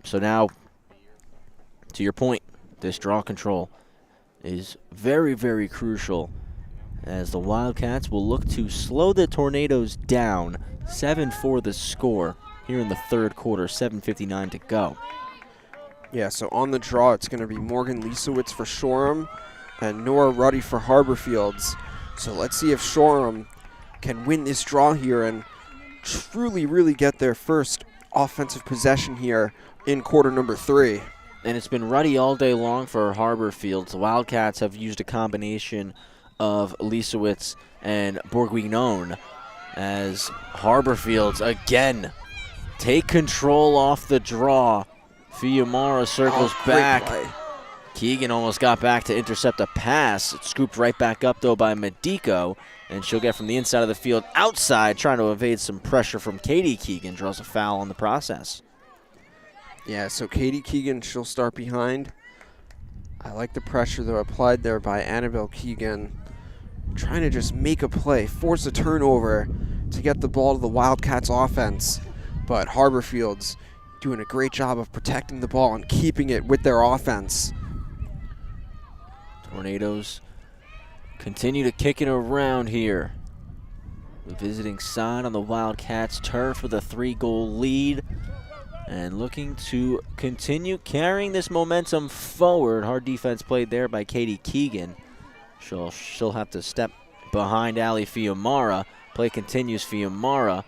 S1: So now, to your point, this draw control is very, very crucial, as the Wildcats will look to slow the Tornadoes down. 7-4 the score here in the third quarter, 7:59 to go.
S2: Yeah, so on the draw, it's going to be Morgan Liesewitz for Shoreham and Nora Ruddy for Harborfields. So let's see if Shoreham can win this draw here and truly, really get their first offensive possession here in quarter number 3.
S1: And it's been Ruddy all day long for Harborfields. The Wildcats have used a combination of Liesewitz and Bourguignon, as Harborfields again take control off the draw. Fiumara circles back. Keegan almost got back to intercept a pass. It's scooped right back up, though, by Medico, and she'll get from the inside of the field outside, trying to evade some pressure from Katie Keegan. Draws a foul on the process.
S2: Yeah, so Katie Keegan, she'll start behind. I like the pressure, though, applied there by Annabelle Keegan. Trying to just make a play, force a turnover to get the ball to the Wildcats offense. But Harborfields doing a great job of protecting the ball and keeping it with their offense.
S1: Tornadoes continue to kick it around here. The visiting side on the Wildcats' turf with a 3-goal lead, and looking to continue carrying this momentum forward. Hard defense played there by Katie Keegan. She'll have to step behind Ali Fiumara. Play continues. Fiumara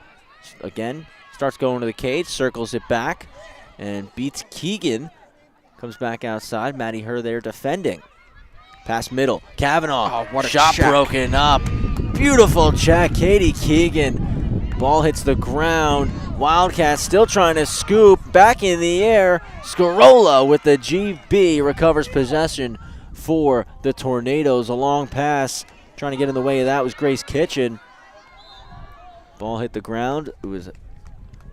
S1: again starts going to the cage, circles it back, and beats Keegan. Comes back outside. Maddie Herr there defending. Pass middle. Kavanaugh.
S2: What a
S1: shot
S2: check.
S1: Broken up. Beautiful check. Katie Keegan Ball hits the ground. Wildcats still trying to scoop. Back in the air. Scarola with the GB recovers possession for the Tornadoes. A long pass. Trying to get in the way of that was Grace Kitchen. Ball hit the ground. It was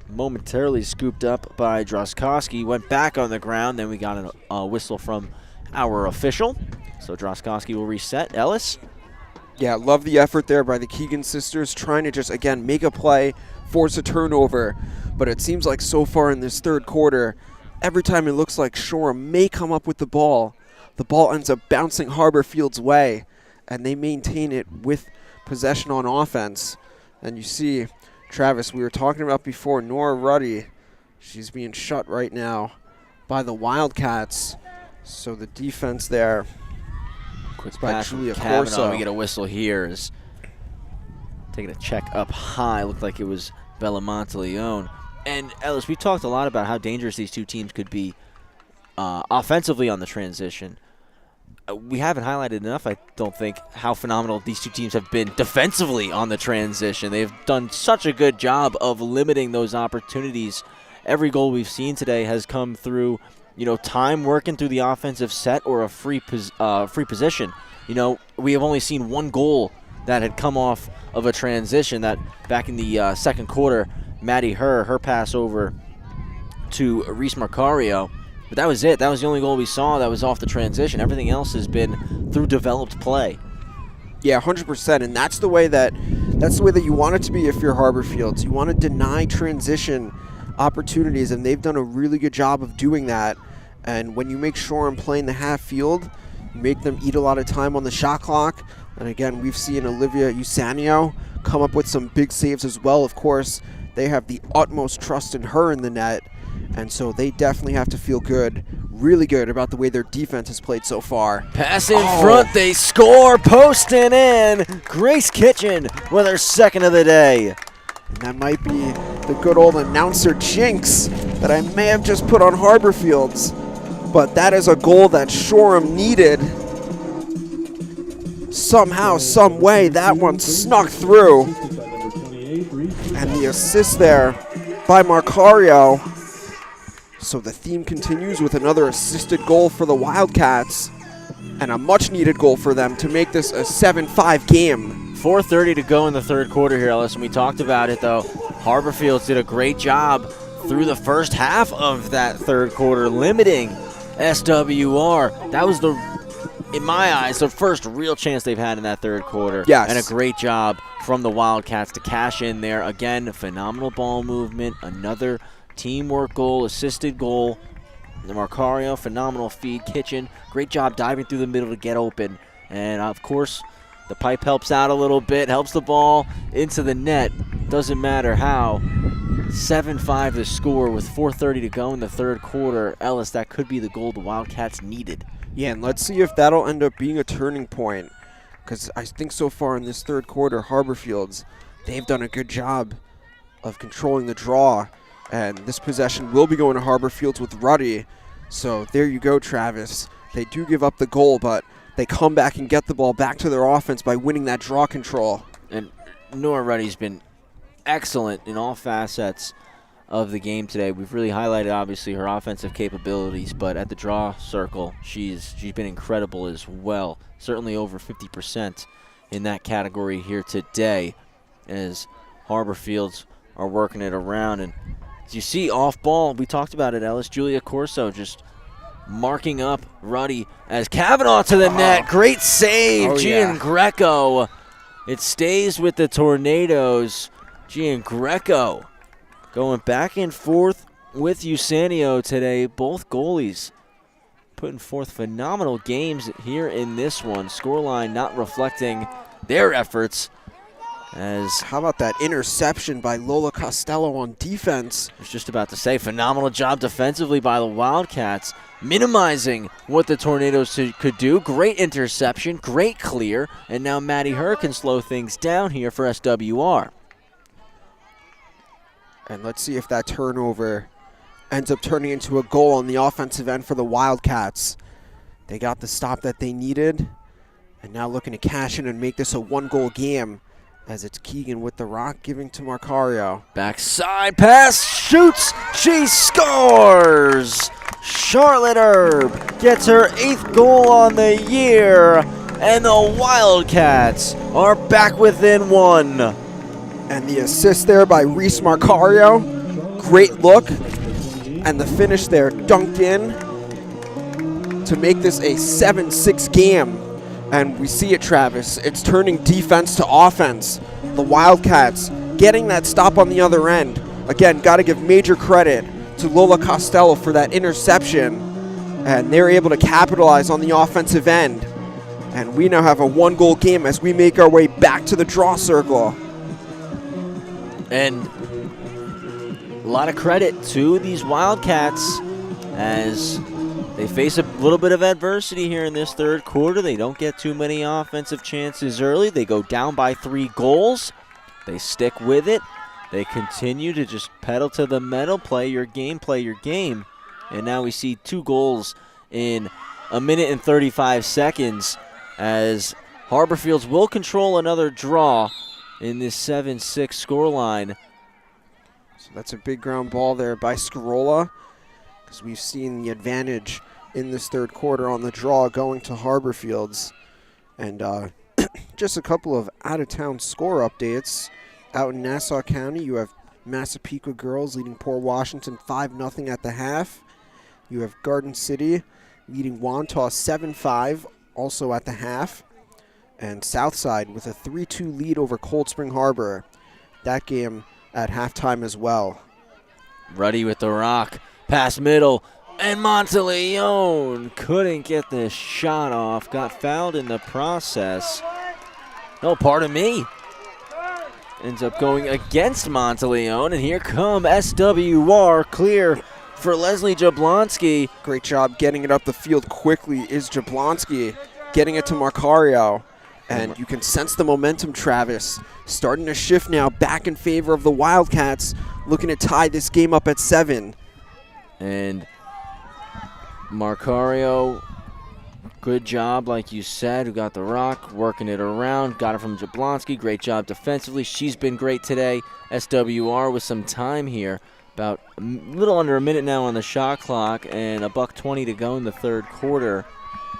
S1: momentarily scooped up by Droskowski. Went back on the ground. Then we got a whistle from our official. So Droskowski will reset. Ellis?
S2: Yeah, love the effort there by the Keegan sisters, trying to just, again, make a play, force a turnover. But it seems like so far in this third quarter, every time it looks like Shoreham may come up with the ball ends up bouncing Harborfields' way, and they maintain it with possession on offense. And you see, Travis, we were talking about before, Nora Ruddy, she's being shut right now by the Wildcats. So the defense there.
S1: Quick
S2: by
S1: pass from
S2: Julia
S1: Kavanaugh.
S2: Corso.
S1: We get a whistle here. Is taking a check up high. Looked like it was Bellamont Leone. And Ellis, we talked a lot about how dangerous these two teams could be offensively on the transition. We haven't highlighted enough, I don't think, how phenomenal these two teams have been defensively on the transition. They've done such a good job of limiting those opportunities. Every goal we've seen today has come through, time working through the offensive set or a free position. We have only seen one goal that had come off of a transition. That back in the second quarter, Maddie her pass over to Reese Marcario. But that was it. That was the only goal we saw that was off the transition. Everything else has been through developed play.
S2: Yeah, 100%. And that's the way that you want it to be if you're Harborfields. You want to deny transition opportunities, and they've done a really good job of doing that. And when you make Shoreham play in the half field, you make them eat a lot of time on the shot clock. And again, we've seen Olivia Usanio come up with some big saves as well. Of course, they have the utmost trust in her in the net. And so they definitely have to feel good, really good about the way their defense has played so far.
S1: Pass in front, they score, posting in. Grace Kitchen with her second of the day.
S2: And that might be the good old announcer jinx that I may have just put on Harborfields. But that is a goal that Shoreham needed. Somehow, some way, that one snuck through. And the assist there by Marcario. So the theme continues with another assisted goal for the Wildcats and a much-needed goal for them to make this a 7-5 game.
S1: 4:30 to go in the third quarter here, Ellis, and we talked about it, though. Harborfields did a great job through the first half of that third quarter, limiting SWR. That was, in my eyes, the first real chance they've had in that third quarter.
S2: Yes.
S1: And a great job from the Wildcats to cash in there. Again, phenomenal ball movement, another teamwork goal, assisted goal. The Marcario, phenomenal feed. Kitchen, great job diving through the middle to get open. And, of course, the pipe helps out a little bit, helps the ball into the net. Doesn't matter how. 7-5 the score with 4:30 to go in the third quarter. Ellis, that could be the goal the Wildcats needed.
S2: Yeah, and let's see if that'll end up being a turning point. Because I think so far in this third quarter, Harborfields, they've done a good job of controlling the draw. And this possession will be going to Harborfields with Ruddy. So there you go, Travis. They do give up the goal, but they come back and get the ball back to their offense by winning that draw control.
S1: And Nora Ruddy's been excellent in all facets of the game today. We've really highlighted, obviously, her offensive capabilities, but at the draw circle, she's been incredible as well. Certainly over 50% in that category here today as Harborfields are working it around. And as you see off ball, we talked about it, Ellis, Julia Corso just marking up Ruddy as Kavanaugh to the net. Great save, Gian Greco. It stays with the Tornadoes. Gian Greco going back and forth with Usanio today. Both goalies putting forth phenomenal games here in this one. Scoreline not reflecting their efforts.
S2: How about that interception by Lola Costello on defense?
S1: I was just about to say, phenomenal job defensively by the Wildcats, minimizing what the Tornadoes could do. Great interception, great clear, and now Maddie Herr can slow things down here for SWR.
S2: And let's see if that turnover ends up turning into a goal on the offensive end for the Wildcats. They got the stop that they needed, and now looking to cash in and make this a one-goal game. as it's Keegan with the rock giving to Marcario.
S1: Backside pass, shoots, she scores! Charlotte Herb gets her 8th goal on the year, and the Wildcats are back within 1.
S2: And the assist there by Reese Marcario. Great look. And the finish there, dunked in to make this a 7-6 game. And we see it, Travis. It's turning defense to offense. The Wildcats getting that stop on the other end. Again, got to give major credit to Lola Costello for that interception. And they're able to capitalize on the offensive end. And we now have a 1-goal game as we make our way back to the draw circle.
S1: And a lot of credit to these Wildcats as they face a little bit of adversity here in this third quarter. They don't get too many offensive chances early. They go down by 3 goals. They stick with it. They continue to just pedal to the metal, play your game. And now we see 2 goals in a minute and 35 seconds as Harborfields will control another draw in this 7-6 scoreline.
S2: So that's a big ground ball there by Scarola, because we've seen the advantage in this third quarter on the draw going to Harborfields. And just a couple of out-of-town score updates. Out in Nassau County, you have Massapequa girls leading Port Washington 5-0 at the half. You have Garden City leading Wantagh 7-5, also at the half. And Southside with a 3-2 lead over Cold Spring Harbor. That game at halftime as well.
S1: Ruddy with the rock, past middle, and Monteleone couldn't get the shot off, got fouled in the process. No, pardon me. Ends up going against Monteleone, and here come SWR, clear for Leslie Jablonski.
S2: Great job getting it up the field quickly is Jablonski, getting it to Marcario. And you can sense the momentum, Travis, starting to shift now back in favor of the Wildcats, looking to tie this game up at 7.
S1: And Marcario, good job, like you said, who got the rock, working it around, got it from Jablonski. Great job defensively. She's been great today. SWR with some time here, about a little under a minute now on the shot clock, and $1:20 to go in the third quarter.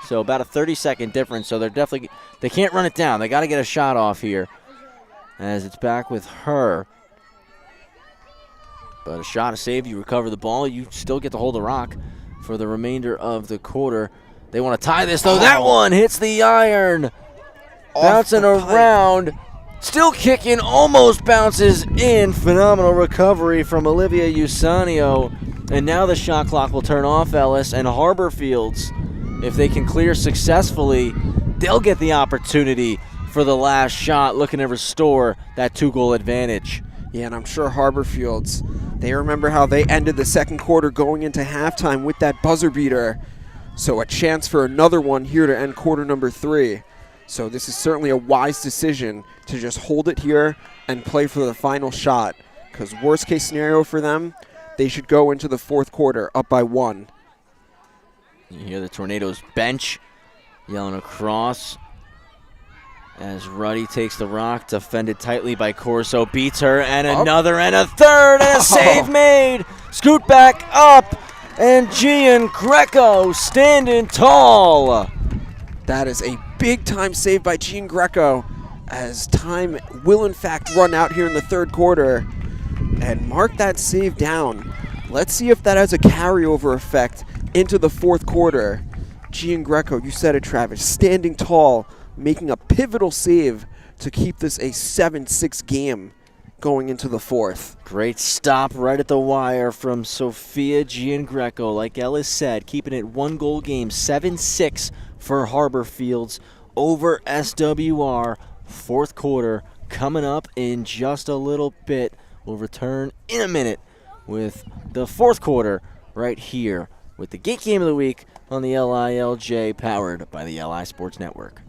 S1: So about a 30-second difference, so they can't run it down. They got to get a shot off here as it's back with her. But a shot, a save, you recover the ball. You still get to hold the rock for the remainder of the quarter. They want to tie this, though. That one hits the iron. Bouncing around. Still kicking, almost bounces in. Phenomenal recovery from Olivia Usanio. And now the shot clock will turn off, Ellis, and Harborfields, if they can clear successfully, they'll get the opportunity for the last shot, looking to restore that 2-goal advantage.
S2: Yeah, and I'm sure Harborfields, they remember how they ended the second quarter going into halftime with that buzzer beater. So a chance for another one here to end quarter number 3. So this is certainly a wise decision to just hold it here and play for the final shot, because worst case scenario for them, they should go into the fourth quarter up by 1.
S1: You hear the Tornadoes bench yelling across as Ruddy takes the rock, defended tightly by Corso, beats her, and another, and a third, and a save made. Scoot back up, and Gian Greco standing tall.
S2: That is a big-time save by Jean Greco, as time will in fact run out here in the third quarter. And mark that save down. Let's see if that has a carryover effect into the fourth quarter. Jean Greco, you said it, Travis, standing tall, making a pivotal save to keep this a 7-6 game going into the fourth.
S1: Great stop right at the wire from Sophia Jean Greco. Like Ellis said, keeping it 1-goal game, 7-6 for Harborfields over SWR. Fourth quarter coming up in just a little bit. We'll return in a minute with the fourth quarter right here with the Gait Game of the Week on the LILJ, powered by the LI Sports Network.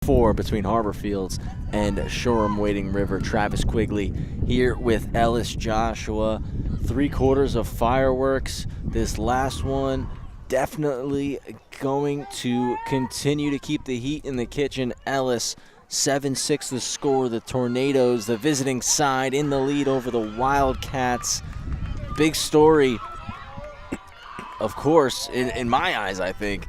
S1: 4 between Harborfields and Shoreham Wading River. Travis Quigley here with Ellis Joshua. 3/4 of fireworks. This last one definitely going to continue to keep the heat in the kitchen. Ellis, 7-6 the score. The Tornadoes, the visiting side, in the lead over the Wildcats. Big story, of course, in my eyes, I think.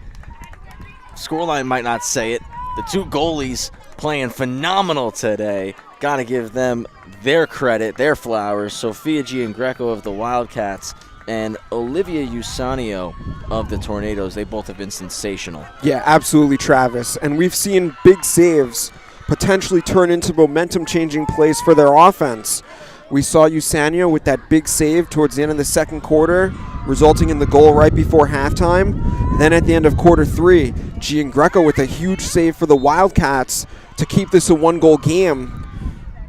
S1: Scoreline might not say it. The 2 goalies playing phenomenal today. Got to give them their credit, their flowers. Sophia Giangreco of the Wildcats and Olivia Usanio of the Tornadoes. They both have been sensational.
S2: Yeah, absolutely, Travis. And we've seen big saves potentially turn into momentum-changing plays for their offense. We saw Usanio with that big save towards the end of the second quarter, resulting in the goal right before halftime. Then at the end of quarter 3, Giangreco with a huge save for the Wildcats to keep this a 1-goal game.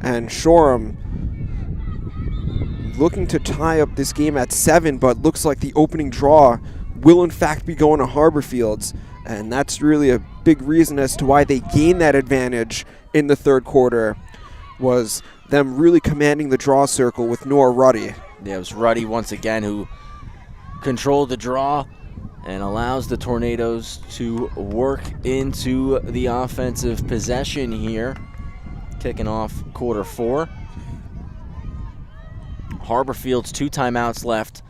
S2: And Shoreham looking to tie up this game at 7, but looks like the opening draw will in fact be going to Harborfields. And that's really a big reason as to why they gained that advantage in the third quarter, was them really commanding the draw circle with Nora Ruddy.
S1: Yeah, it was Ruddy once again who controlled the draw and allows the Tornadoes to work into the offensive possession here. Kicking off quarter 4. Harborfields 2 timeouts left.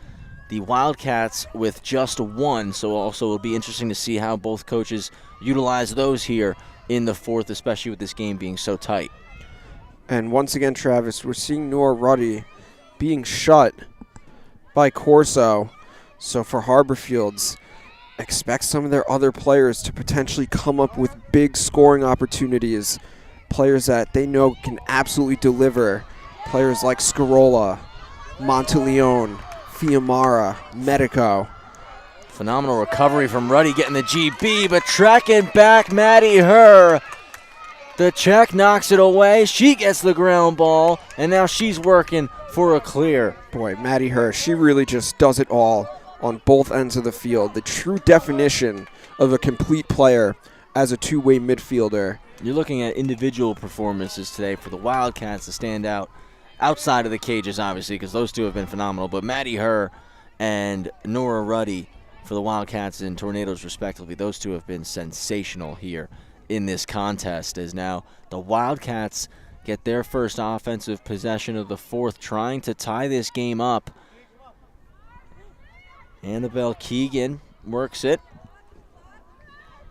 S1: The Wildcats with just 1, so also it'll be interesting to see how both coaches utilize those here in the 4th, especially with this game being so tight.
S2: And once again, Travis, we're seeing Nora Ruddy being shut by Corso. So for Harborfields, expect some of their other players to potentially come up with big scoring opportunities. Players that they know can absolutely deliver. Players like Scarola, Monteleone, Fiamara, Medico.
S1: Phenomenal recovery from Ruddy getting the GB, but tracking back Maddie Herr. The check knocks it away. She gets the ground ball, and now she's working for a clear.
S2: Boy, Maddie Herr, she really just does it all on both ends of the field. The true definition of a complete player as a two-way midfielder.
S1: You're looking at individual performances today for the Wildcats to stand out outside of the cages, obviously, because those 2 have been phenomenal. But Maddie Herr and Nora Ruddy for the Wildcats and Tornadoes, respectively, those 2 have been sensational here in this contest, as now the Wildcats get their first offensive possession of the 4th, trying to tie this game up. Annabelle Keegan works it.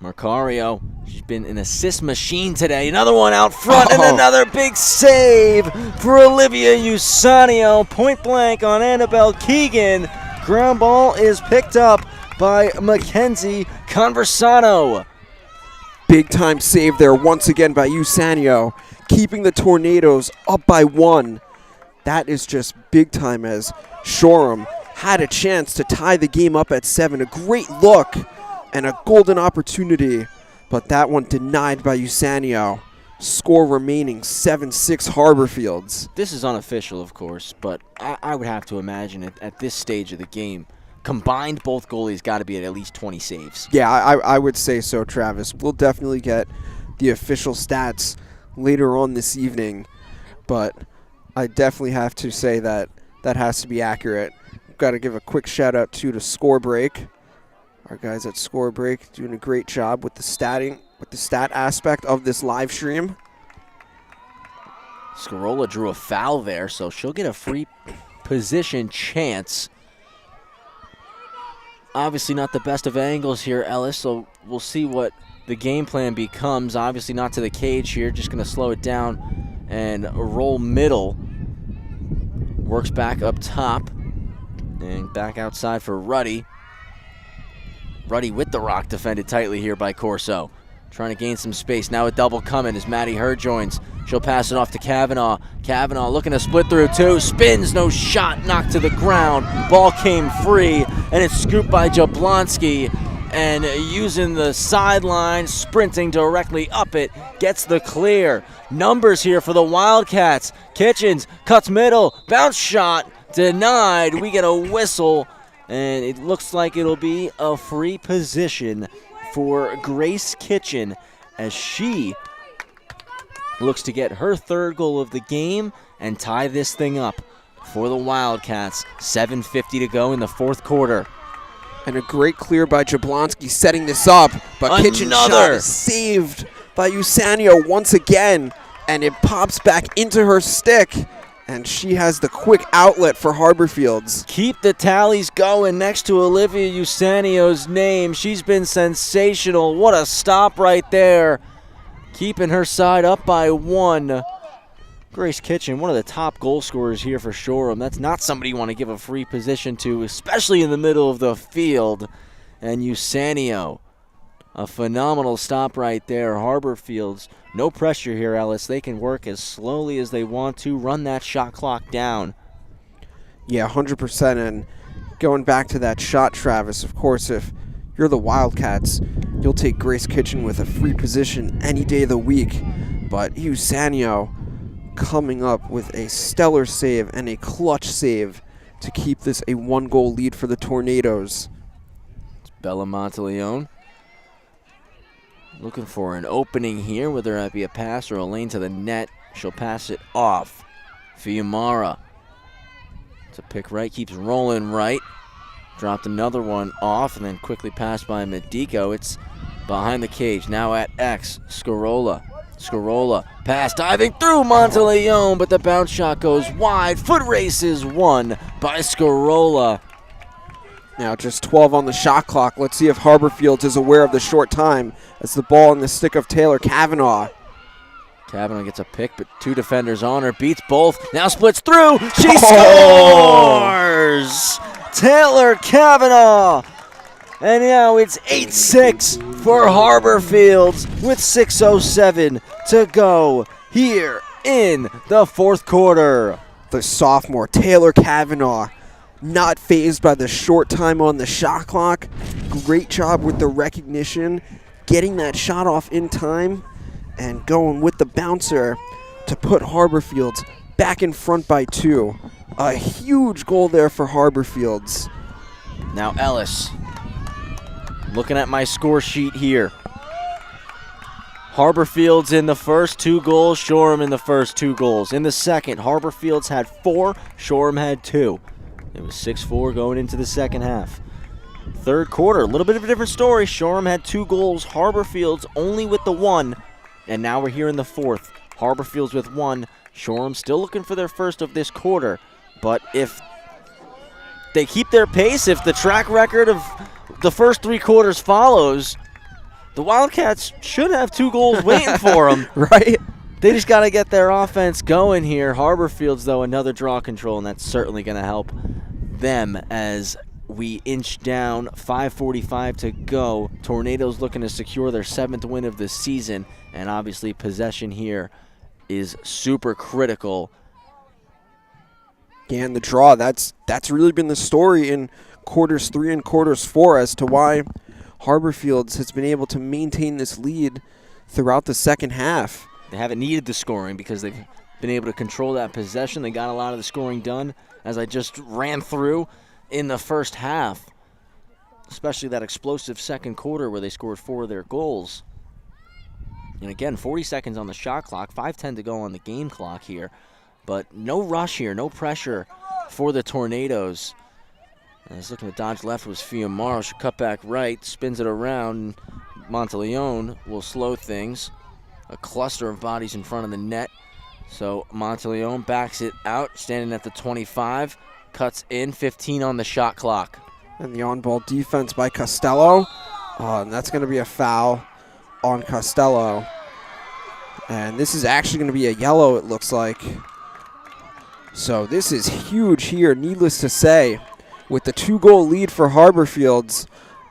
S1: Marcario, she's been an assist machine today. Another one out front and another big save for Olivia Usanio. Point blank on Annabelle Keegan. Ground ball is picked up by Mackenzie Conversano.
S2: Big time save there once again by Usanio, keeping the Tornadoes up by 1. That is just big time, as Shoreham had a chance to tie the game up at 7. A great look and a golden opportunity, but that one denied by Usanio. Score remaining 7-6 Harborfields.
S1: This is unofficial, of course, but I would have to imagine at this stage of the game, combined both goalies got to be at least 20 saves.
S2: Yeah, I would say so, Travis. We'll definitely get the official stats later on this evening, but I definitely have to say that that has to be accurate. We've got to give a quick shout out to Score Break. Our guys at Score Break doing a great job with the stat aspect of this live stream.
S1: Scarola drew a foul there, so she'll get a free position chance. Obviously not the best of angles here, Ellis, so we'll see what the game plan becomes. Obviously not to the cage here, just going to slow it down and roll middle. Works back up top and back outside for Ruddy. Ruddy with the rock, defended tightly here by Corso. Trying to gain some space. Now a double coming as Maddie Herr joins. She'll pass it off to Kavanaugh. Kavanaugh looking to split through 2. Spins, no shot, knocked to the ground. Ball came free, and it's scooped by Jablonski. And using the sideline, sprinting directly up it, gets the clear. Numbers here for the Wildcats. Kitchens cuts middle, bounce shot, denied. We get a whistle, and it looks like it'll be a free position for Grace Kitchen as she looks to get her third goal of the game and tie this thing up for the Wildcats. 7:50 to go in the fourth quarter.
S2: And a great clear by Jablonski setting this up, but Kitchen shot is saved by Usanio once again, and it pops back into her stick, and she has the quick outlet for Harborfields.
S1: Keep the tallies going next to Olivia Usanio's name. She's been sensational. What a stop right there. Keeping her side up by 1. Grace Kitchen, one of the top goal scorers here for Shoreham. That's not somebody you want to give a free position to, especially in the middle of the field. And Usanio, a phenomenal stop right there. Harborfields, no pressure here, Ellis. They can work as slowly as they want to, run that shot clock down.
S2: Yeah, 100%. And going back to that shot, Travis, of course, if you're the Wildcats, you'll take Grace Kitchen with a free position any day of the week. But Usanio coming up with a stellar save and a clutch save to keep this a 1-goal lead for the Tornadoes.
S1: It's Bella Monteleone looking for an opening here, whether that be a pass or a lane to the net. She'll pass it off. Fiumara. It's a pick right, keeps rolling right. Dropped another one off and then quickly passed by Medico. It's behind the cage, now at X. Scarola. Pass diving through Monteleone, but the bounce shot goes wide. Foot race is won by Scarola.
S2: Now just 12 on the shot clock. Let's see if Harborfields is aware of the short time. That's the ball in the stick of Taylor Kavanaugh.
S1: Kavanaugh gets a pick, but 2 defenders on her. Beats both. Now splits through. She scores! Taylor Kavanaugh. And now it's 8-6 for Harborfields with 6:07 to go here in the fourth quarter.
S2: The sophomore, Taylor Kavanaugh, not fazed by the short time on the shot clock. Great job with the recognition, getting that shot off in time, and going with the bouncer to put Harborfields back in front by 2. A huge goal there for Harborfields.
S1: Now Ellis, looking at my score sheet here. Harborfields in the first 2 goals, Shoreham in the first 2 goals. In the second, Harborfields had 4, Shoreham had 2. It was 6-4 going into the second half. Third quarter, a little bit of a different story. Shoreham had 2 goals, Harborfields only with the 1. And now we're here in the fourth. Harborfields with 1, Shoreham still looking for their first of this quarter. But if they keep their pace, if the track record of the first 3 quarters follows, the Wildcats should have 2 goals waiting for them.
S2: Right?
S1: They just got to get their offense going here. Harborfields, though, another draw control, and that's certainly going to help them as we inch down. 5:45 to go. Tornadoes looking to secure their 7th win of the season, and obviously possession here is super critical.
S2: Yeah, and the draw, that's really been the story in quarters 3 and quarters 4 as to why Harborfields has been able to maintain this lead throughout the second half.
S1: They haven't needed the scoring because they've been able to control that possession. They got a lot of the scoring done, as I just ran through, in the first half, especially that explosive second quarter where they scored 4 of their goals. And again, 40 seconds on the shot clock, 5:10 to go on the game clock here. But no rush here, no pressure for the Tornadoes. As looking to dodge left was Fiumara. She'll cut back right, spins it around. Monteleone will slow things. A cluster of bodies in front of the net. So Monteleone backs it out, standing at the 25. Cuts in, 15 on the shot clock.
S2: And the on-ball defense by Costello. And that's going to be a foul on Costello. And this is actually going to be a yellow, it looks like. So this is huge here, needless to say, with the 2-goal lead for Harborfields.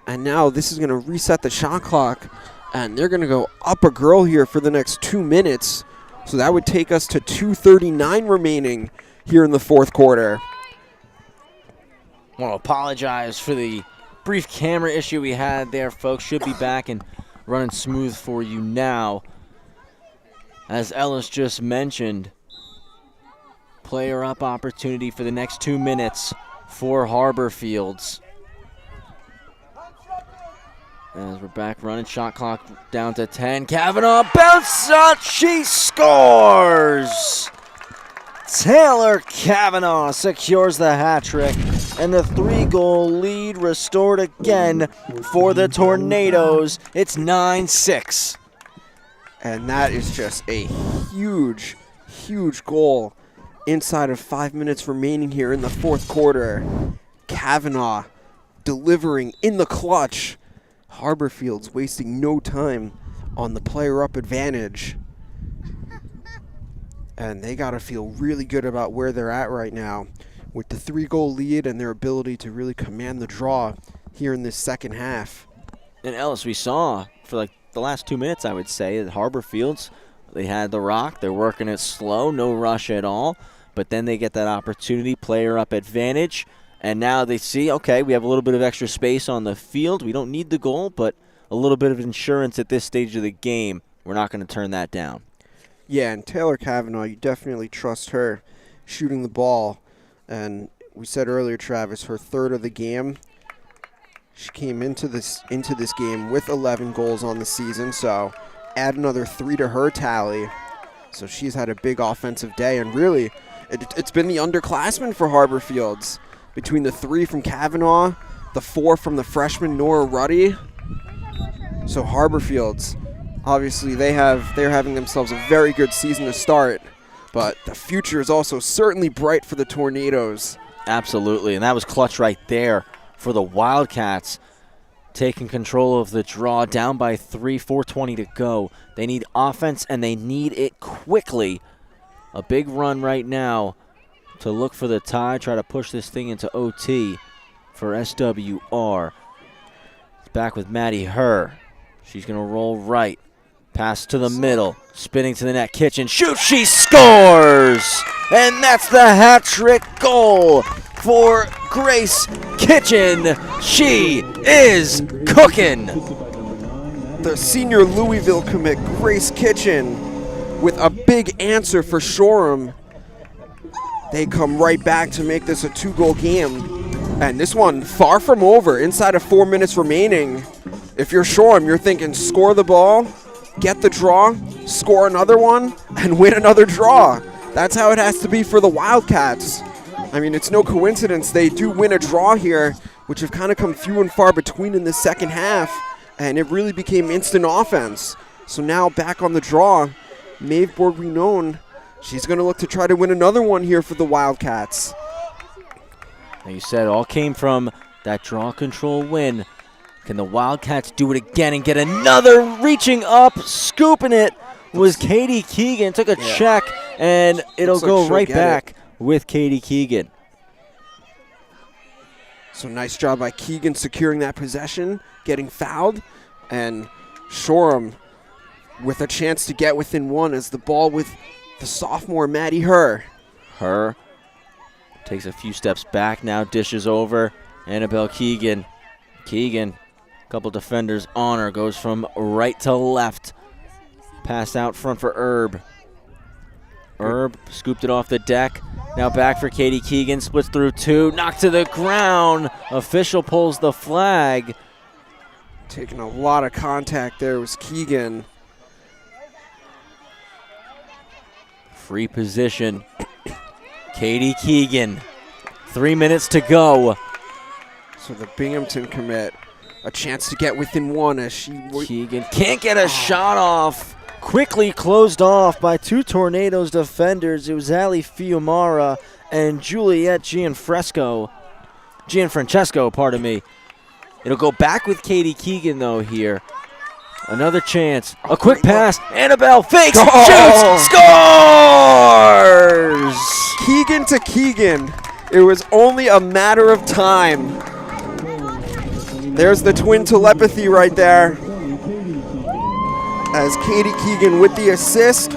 S2: And now this is going to reset the shot clock. And they're going to go up a girl here for the next 2 minutes. So that would take us to 2:39 remaining here in the fourth quarter.
S1: I want to apologize for the brief camera issue we had there, folks. Should be back and running smooth for you now. As Ellis just mentioned, player up opportunity for the next 2 minutes for Harborfields. As we're back running, shot clock down to 10. Kavanaugh bounce shot, she scores! Taylor Kavanaugh secures the hat trick, and the 3-goal lead restored again for the Tornadoes. It's 9-6.
S2: And that is just a huge, huge goal inside of 5 minutes remaining here in the fourth quarter. Kavanaugh delivering in the clutch. Harborfields wasting no time on the player-up advantage. And they got to feel really good about where they're at right now with the 3-goal lead and their ability to really command the draw here in this second half.
S1: And Ellis, we saw for like the last 2 minutes, I would say, at Harborfields, they had the rock. They're working it slow, no rush at all. But then they get that opportunity, player-up advantage. And now they see, okay, we have a little bit of extra space on the field. We don't need the goal, but a little bit of insurance at this stage of the game. We're not going to turn that down.
S2: Yeah, and Taylor Kavanaugh, you definitely trust her shooting the ball. And we said earlier, Travis, her third of the game. She came into this game with 11 goals on the season, so add another 3 to her tally. So she's had a big offensive day, and really, it's been the underclassmen for Harborfields. Between the 3 from Kavanaugh, the 4 from the freshman Nora Ruddy. So Harborfields, obviously they're having themselves a very good season to start, but the future is also certainly bright for the Tornadoes.
S1: Absolutely, and that was clutch right there for the Wildcats, taking control of the draw, down by 3, 4:20 to go. They need offense, and they need it quickly. A big run right now to look for the tie, try to push this thing into OT for SWR. It's back with Maddie Herr. She's going to roll right. Pass to the middle. Spinning to the net. Kitchen. Shoot. She scores! And that's the hat trick goal for Grace Kitchen. She is cooking.
S2: The senior Louisville commit, Grace Kitchen, with a big answer for Shoreham. They come right back to make this a 2-goal game. And this one far from over, inside of 4 minutes remaining. If you're Shoreham, you're thinking score the ball, get the draw, score another one, and win another draw. That's how it has to be for the Wildcats. I mean, it's no coincidence they do win a draw here, which have kind of come few and far between in the second half. And it really became instant offense. So now back on the draw, Maeve Bourguignon, she's going to look to try to win another one here for the Wildcats.
S1: Like you said, it all came from that draw control win. Can the Wildcats do it again and get another? Reaching up, scooping it was Katie Keegan. Took a check, and it'll go right back with Katie Keegan.
S2: So nice job by Keegan securing that possession, getting fouled, and Shoreham with a chance to get within one as the ball with the sophomore Maddie Herr.
S1: Herr takes a few steps back now, dishes over. Annabelle Keegan. Keegan, a couple defenders on her, goes from right to left. Pass out front for Herb. Herb scooped it off the deck. Now back for Katie Keegan, splits through 2, knocked to the ground. Official pulls the flag.
S2: Taking a lot of contact there was Keegan.
S1: Free position. Katie Keegan. 3 minutes to go.
S2: So the Binghamton commit, a chance to get within one as
S1: Keegan can't get a shot off. Quickly closed off by 2 Tornadoes defenders. It was Ali Fiumara and Juliette Gianfrancesco, pardon me. It'll go back with Katie Keegan, though, here. Another chance. A quick pass. Annabelle fakes, shoots, scores!
S2: Keegan to Keegan. It was only a matter of time. There's the twin telepathy right there. As Katie Keegan with the assist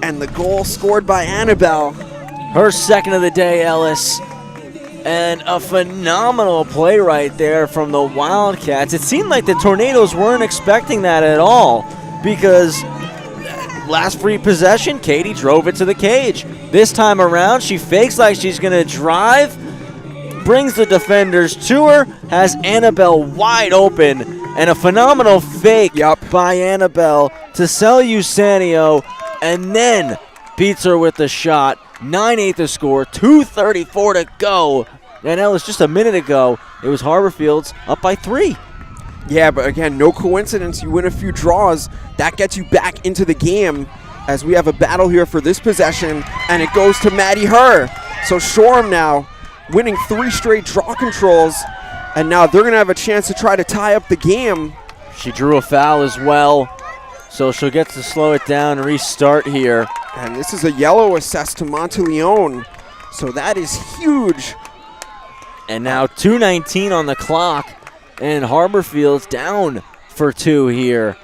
S2: and the goal scored by Annabelle.
S1: Her second of the day, Ellis. And a phenomenal play right there from the Wildcats. It seemed like the Tornadoes weren't expecting that at all, because last free possession, Katie drove it to the cage. This time around, she fakes like she's going to drive, brings the defenders to her, has Annabelle wide open, And a phenomenal fake by Annabelle to sell Usanio, and then beats her with the shot. 9-8 the score, 2:34 to go. And Ellis, just a minute ago, it was Harborfields up by 3.
S2: Yeah, but again, no coincidence. You win a few draws. That gets you back into the game as we have a battle here for this possession, and it goes to Maddie Herr. So Shoreham now winning 3 straight draw controls, and now they're going to have a chance to try to tie up the game.
S1: She drew a foul as well, so she'll get to slow it down and restart here.
S2: And this is a yellow assessed to Monteleone, so that is huge.
S1: And now 2:19 on the clock, and Harborfields down for 2 here.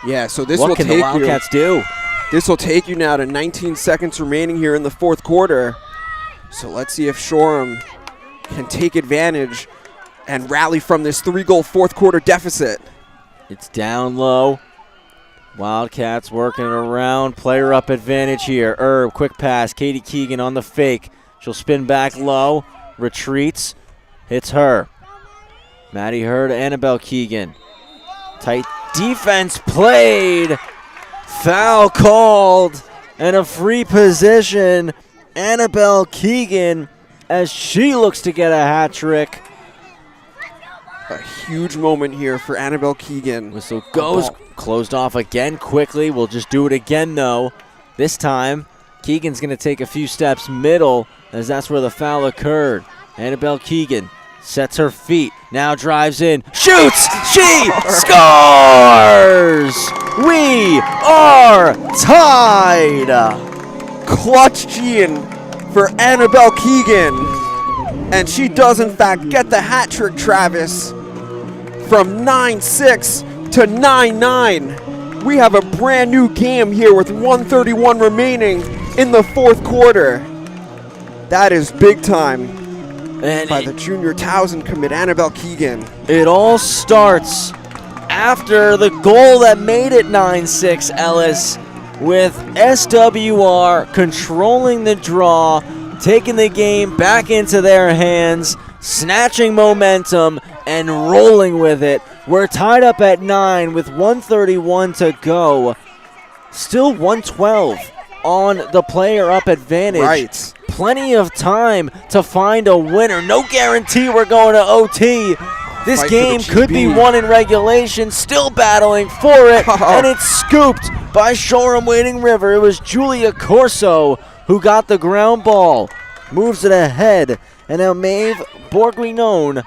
S2: Yeah, so this
S1: what
S2: will
S1: can
S2: take
S1: the Wildcats do?
S2: This will take you now to 19 seconds remaining here in the 4th quarter. So let's see if Shoreham can take advantage and rally from this 3-goal 4th quarter deficit.
S1: It's down low. Wildcats working it around. Player up advantage here. Herb, quick pass. Katie Keegan on the fake. She'll spin back low. Retreats. Hits her. Maddie Herr to Annabelle Keegan. Tight defense played. Foul called. And a free position. Annabelle Keegan as she looks to get a hat trick.
S2: A huge moment here for Annabelle Keegan.
S1: Whistle goes. Closed off again quickly. We'll just do it again, though. This time, Keegan's going to take a few steps middle, as that's where the foul occurred. Annabelle Keegan sets her feet, now drives in, shoots! She scores! We are tied!
S2: Clutch G-in for Annabelle Keegan. And she does, in fact, get the hat trick, Travis, from 9-6 to 9-9. We have a brand new game here with 1:31 remaining in the 4th quarter. That is big time by the junior Towson commit, Annabelle Keegan.
S1: It all starts after the goal that made it 9-6, Ellis, with SWR controlling the draw, taking the game back into their hands, snatching momentum, and rolling with it. We're tied up at 9 with 1:31 to go. Still 112 on the player up advantage.
S2: Right.
S1: Plenty of time to find a winner. No guarantee we're going to OT. This game could be won in regulation. Still battling for it. And it's scooped by Shoreham Wading River. It was Julia Corso who got the ground ball. Moves it ahead. And now Maeve Bourguignon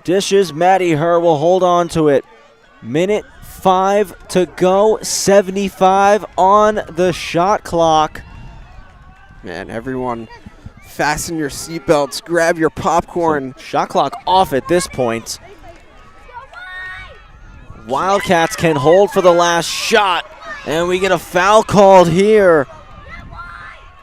S1: dishes. Maddie Herr will hold on to it. Minute 5 to go. 75 on the shot clock.
S2: Man, everyone, fasten your seatbelts, grab your popcorn.
S1: So shot clock off at this point. Wildcats can hold for the last shot, and we get a foul called here.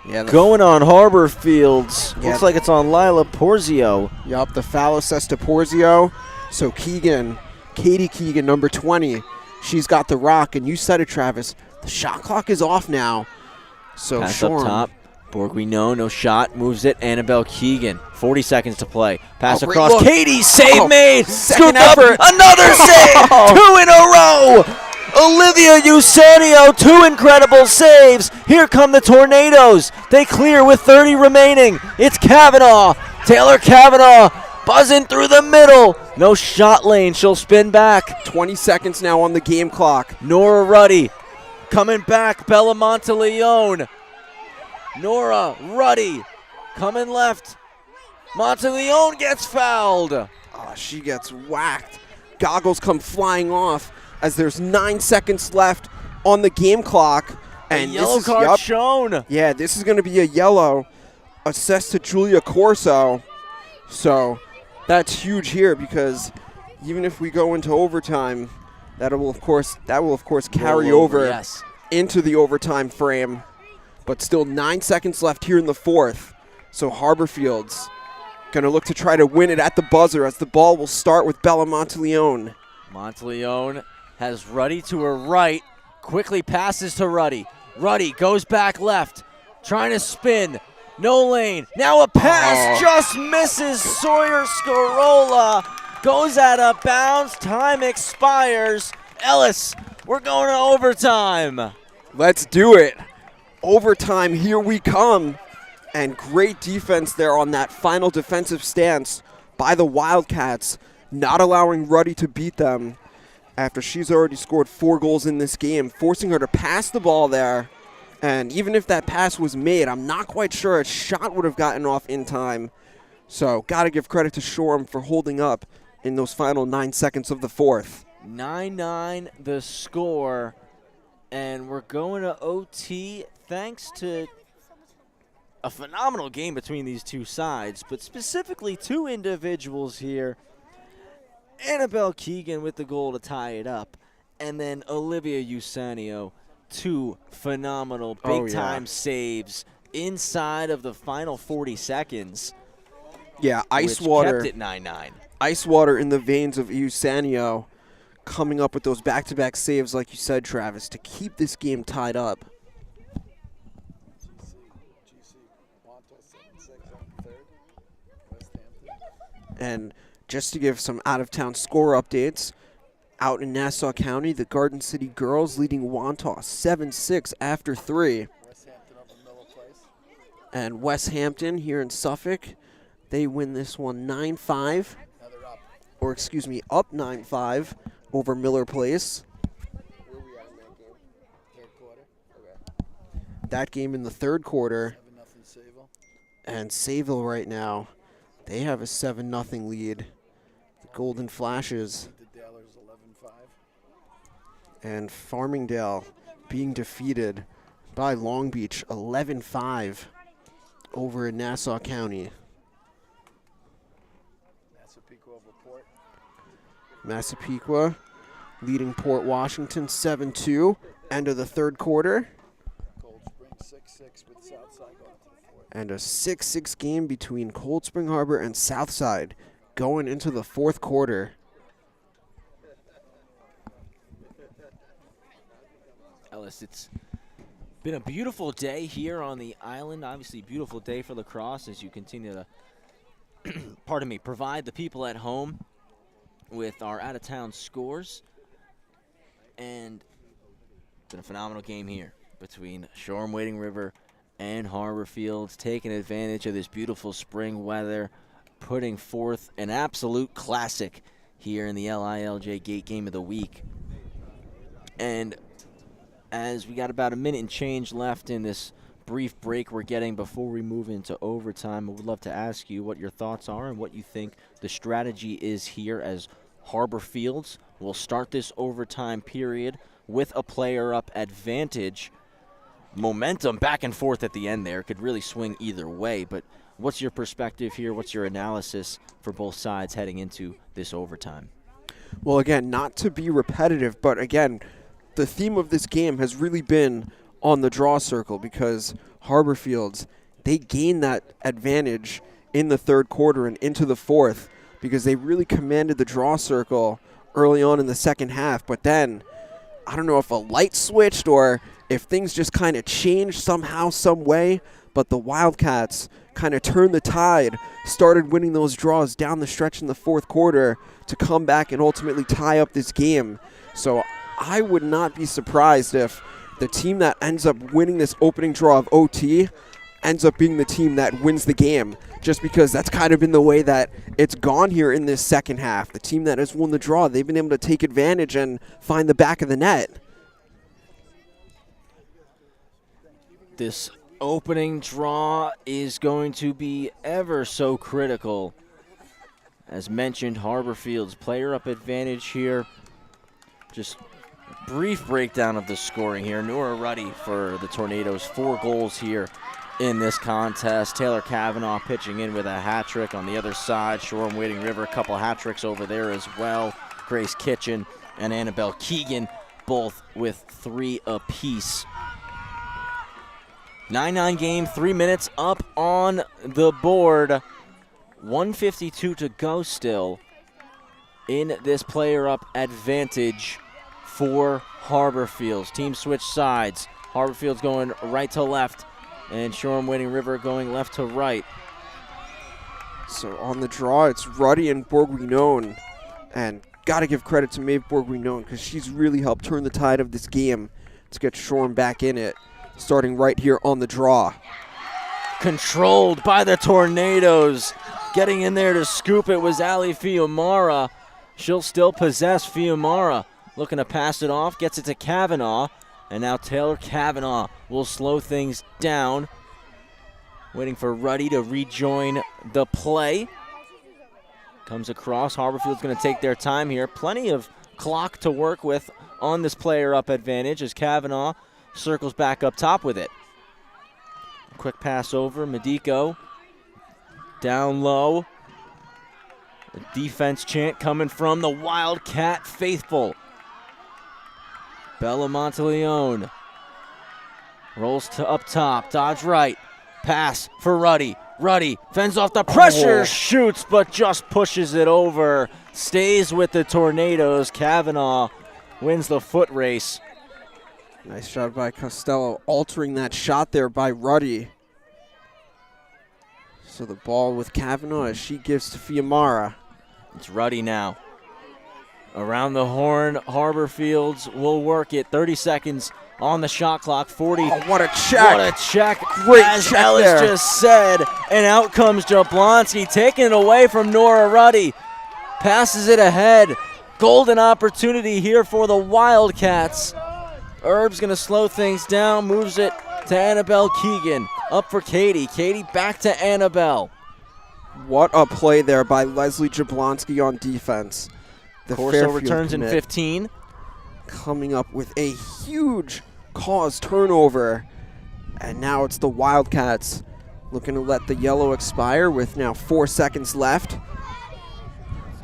S2: Yeah,
S1: going on Harborfields. Looks like it's on Lila Porzio.
S2: Yup, the foul assessed to Porzio. So Keegan, Katie Keegan, number 20, she's got the rock, and you said it, Travis. The shot clock is off now. So
S1: pass
S2: Shoreham.
S1: Up top. Bourguignon, no shot, moves it. Annabelle Keegan, 40 seconds to play. Pass across.
S2: Look.
S1: Katie, save made.
S2: Second
S1: Scooped up. Another save. 2 in a row. Olivia Usanio, 2 incredible saves. Here come the Tornadoes. They clear with 30 remaining. It's Kavanaugh. Taylor Kavanaugh buzzing through the middle. No shot lane. She'll spin back.
S2: 20 seconds now on the game clock.
S1: Nora Ruddy coming back. Bella Monteleone. Nora Ruddy coming left. Monteleone gets fouled.
S2: Oh, she gets whacked. Goggles come flying off as there's 9 seconds left on the game clock.
S1: And yellow card shown.
S2: Yeah, this is going to be a yellow assessed to Julia Corso. So that's huge here because even if we go into overtime, that will of course carry over into the overtime frame. But still 9 seconds left here in the 4th. So Harborfields going to look to try to win it at the buzzer as the ball will start with Bella Monteleone.
S1: Monteleone has Ruddy to her right. Quickly passes to Ruddy. Ruddy goes back left. Trying to spin. No lane. Now a pass just misses. Sawyer Scarola goes out of bounds. Time expires. Ellis, we're going to overtime.
S2: Let's do it. Overtime, here we come. And great defense there on that final defensive stance by the Wildcats, not allowing Ruddy to beat them after she's already scored 4 goals in this game, forcing her to pass the ball there. And even if that pass was made, I'm not quite sure a shot would have gotten off in time. So got to give credit to Shoreham for holding up in those final 9 seconds of the fourth.
S1: 9-9 the score, and we're going to OT thanks to a phenomenal game between these two sides, but specifically 2 individuals here. Annabelle Keegan with the goal to tie it up, and then Olivia Usanio, 2 phenomenal big-time saves inside of the final 40 seconds.
S2: Yeah, ice water.
S1: Kept it 9-9.
S2: Ice water in the veins of Usanio, coming up with those back-to-back saves, like you said, Travis, to keep this game tied up. And just to give some out-of-town score updates, out in Nassau County, the Garden City girls leading Wantagh 7-6 after 3. And West Hampton here in Suffolk, they win this one 9-5. Or excuse me, up 9-5 over Miller Place. Where we at in that game? Third quarter? Okay. That game in the third quarter.
S3: 7-0 Sayville.
S2: And Sayville right now, they have a 7-0 lead. The Golden Flashes.
S3: The Dalers 11-5.
S2: And Farmingdale being defeated by Long Beach 11-5 over in Nassau County.
S3: Massapequa over Port.
S2: Massapequa leading Port Washington 7-2. End of the third quarter.
S3: Cold Spring 6-6 with Southside going to the fourth.
S2: And a 6-6 game between Cold Spring Harbor and Southside going into the fourth quarter.
S1: Ellis, it's been a beautiful day here on the island. Obviously, beautiful day for lacrosse as you continue to, provide the people at home with our out-of-town scores. And it's been a phenomenal game here between Shoreham Wading River and Harborfields, taking advantage of this beautiful spring weather, putting forth an absolute classic here in the LILJ Gait Game of the Week. And as we got about a minute and change left in this brief break we're getting before we move into overtime, I would love to ask you what your thoughts are and what you think the strategy is here as Harborfields will start this overtime period with a player up advantage. Momentum back and forth at the end there could really swing either way, but what's your perspective here? What's your analysis for both sides heading into this overtime?
S2: Well, again, not to be repetitive, but again, the theme of this game has really been on the draw circle because Harborfields, they gained that advantage in the third quarter and into the fourth because they really commanded the draw circle early on in the second half. But then, I don't know if a light switched or if things just kind of changed somehow, some way, but the Wildcats kind of turned the tide, started winning those draws down the stretch in the fourth quarter to come back and ultimately tie up this game. So I would not be surprised if the team that ends up winning this opening draw of OT ends up being the team that wins the game, just because that's kind of been the way that it's gone here in this second half. The team that has won the draw, they've been able to take advantage and find the back of the net.
S1: This opening draw is going to be ever so critical. As mentioned, Harborfields player up advantage here. Just brief breakdown of the scoring here. Nora Ruddy for the Tornadoes, 4 goals here in this contest. Taylor Kavanaugh pitching in with a hat trick on the other side. Shoreham Wading River, a couple hat tricks over there as well. Grace Kitchen and Annabelle Keegan both with 3 apiece. 9-9 game, 3 minutes up on the board. 1:52 to go still in this player up advantage for Harborfields. Team switch sides. Harborfields going right to left And Shoreham Wading River going left to right.
S2: So on the draw, it's Ruddy and Bourguignon. And got to give credit to Maeve Bourguignon because she's really helped turn the tide of this game to get Shoreham back in it, starting right here on the draw.
S1: Controlled by the Tornadoes. Getting in there to scoop it was Ali Fiumara. She'll still possess Fiumara. Looking to pass it off, gets it to Kavanaugh. And now Taylor Kavanaugh will slow things down. Waiting for Ruddy to rejoin the play. Comes across. Harborfield's going to take their time here. Plenty of clock to work with on this player up advantage as Kavanaugh circles back up top with it. Quick pass over. Medico down low. A defense chant coming from the Wildcat faithful. Bella Monteleone rolls to up top. Dodge right. Pass for Ruddy. Ruddy fends off the pressure, shoots, but just pushes it over. Stays with the Tornadoes. Kavanaugh wins the foot race.
S2: Nice job by Costello, altering that shot there by Ruddy. So the ball with Kavanaugh as she gives to Fiumara.
S1: It's Ruddy now. Around the horn, Harborfields will work it. 30 seconds on the shot clock. 40.
S2: Oh, what a check.
S1: What a check.
S2: Great
S1: as
S2: check
S1: Ellis
S2: there.
S1: just said. And out comes Jablonski, taking it away from Nora Ruddy. Passes it ahead. Golden opportunity here for the Wildcats. Herb's going to slow things down, moves it to Annabelle Keegan. Up for Katie. Katie back to Annabelle.
S2: What a play there by Leslie Jablonski on defense. The
S1: Corso
S2: Fairfield
S1: returns in
S2: commit
S1: 15.
S2: coming up with a huge cause turnover. And now it's the Wildcats looking to let the yellow expire with now 4 seconds left.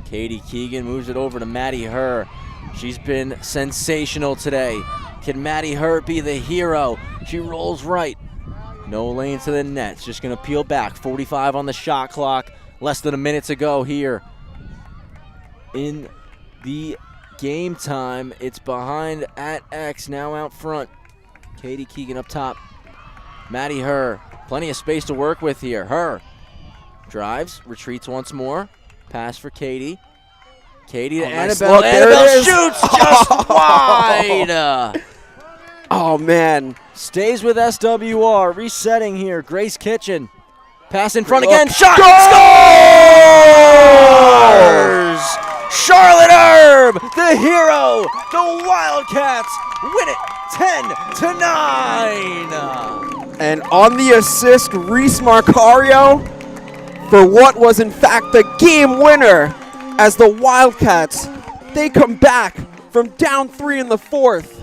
S1: Katie Keegan moves it over to Maddie Herr. She's been sensational today. Can Maddie Herr be the hero? She rolls right. No lane to the net. It's just going to peel back. 45 on the shot clock. Less than a minute to go here in the game time. It's behind at X, now out front. Katie Keegan up top. Maddie Herr. Plenty of space to work with here. Herr drives, retreats once more. Pass for Katie. Katie to
S2: Nice
S1: Annabelle.
S2: look. There it
S1: Annabelle
S2: is.
S1: shoots just wide.
S2: Oh, man.
S1: Stays with SWR. Resetting here. Grace Kitchen. Pass in front
S2: Look.
S1: again. Shot.
S2: Goal!
S1: Scores! Charlotte Herb, the hero. The Wildcats win it 10-9.
S2: And on the assist, Reese Marcario for what was in fact the game winner as the Wildcats, they come back from down 3 in the fourth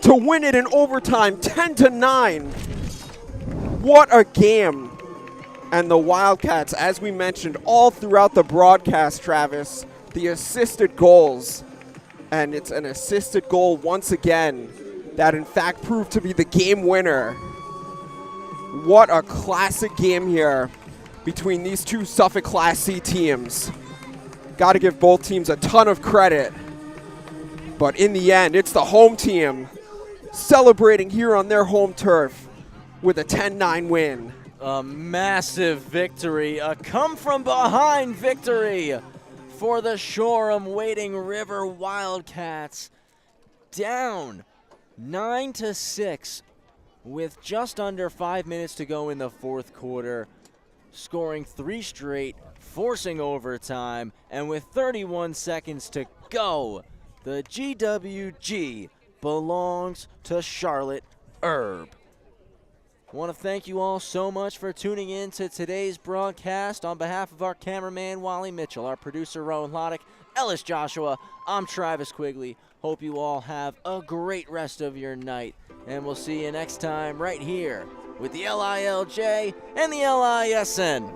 S2: to win it in overtime 10-9. What a game. And the Wildcats, as we mentioned all throughout the broadcast, Travis, the assisted goals. And it's an assisted goal once again that in fact proved to be the game winner. What a classic game here between these two Suffolk Class C teams. Got to give both teams a ton of credit. But in the end, it's the home team celebrating here on their home turf with a 10-9 win.
S1: A massive victory, a come-from-behind victory for the Shoreham Wading River Wildcats. Down 9-6 with just under 5 minutes to go in the fourth quarter, scoring 3 straight, forcing overtime, and with 31 seconds to go, the GWG belongs to Charlotte Herb. I want to thank you all so much for tuning in to today's broadcast. On behalf of our cameraman, Wally Mitchell, our producer, Rowan Loddick, Ellis Joshua, I'm Travis Quigley. Hope you all have a great rest of your night, and we'll see you next time right here with the LILJ and the LISN.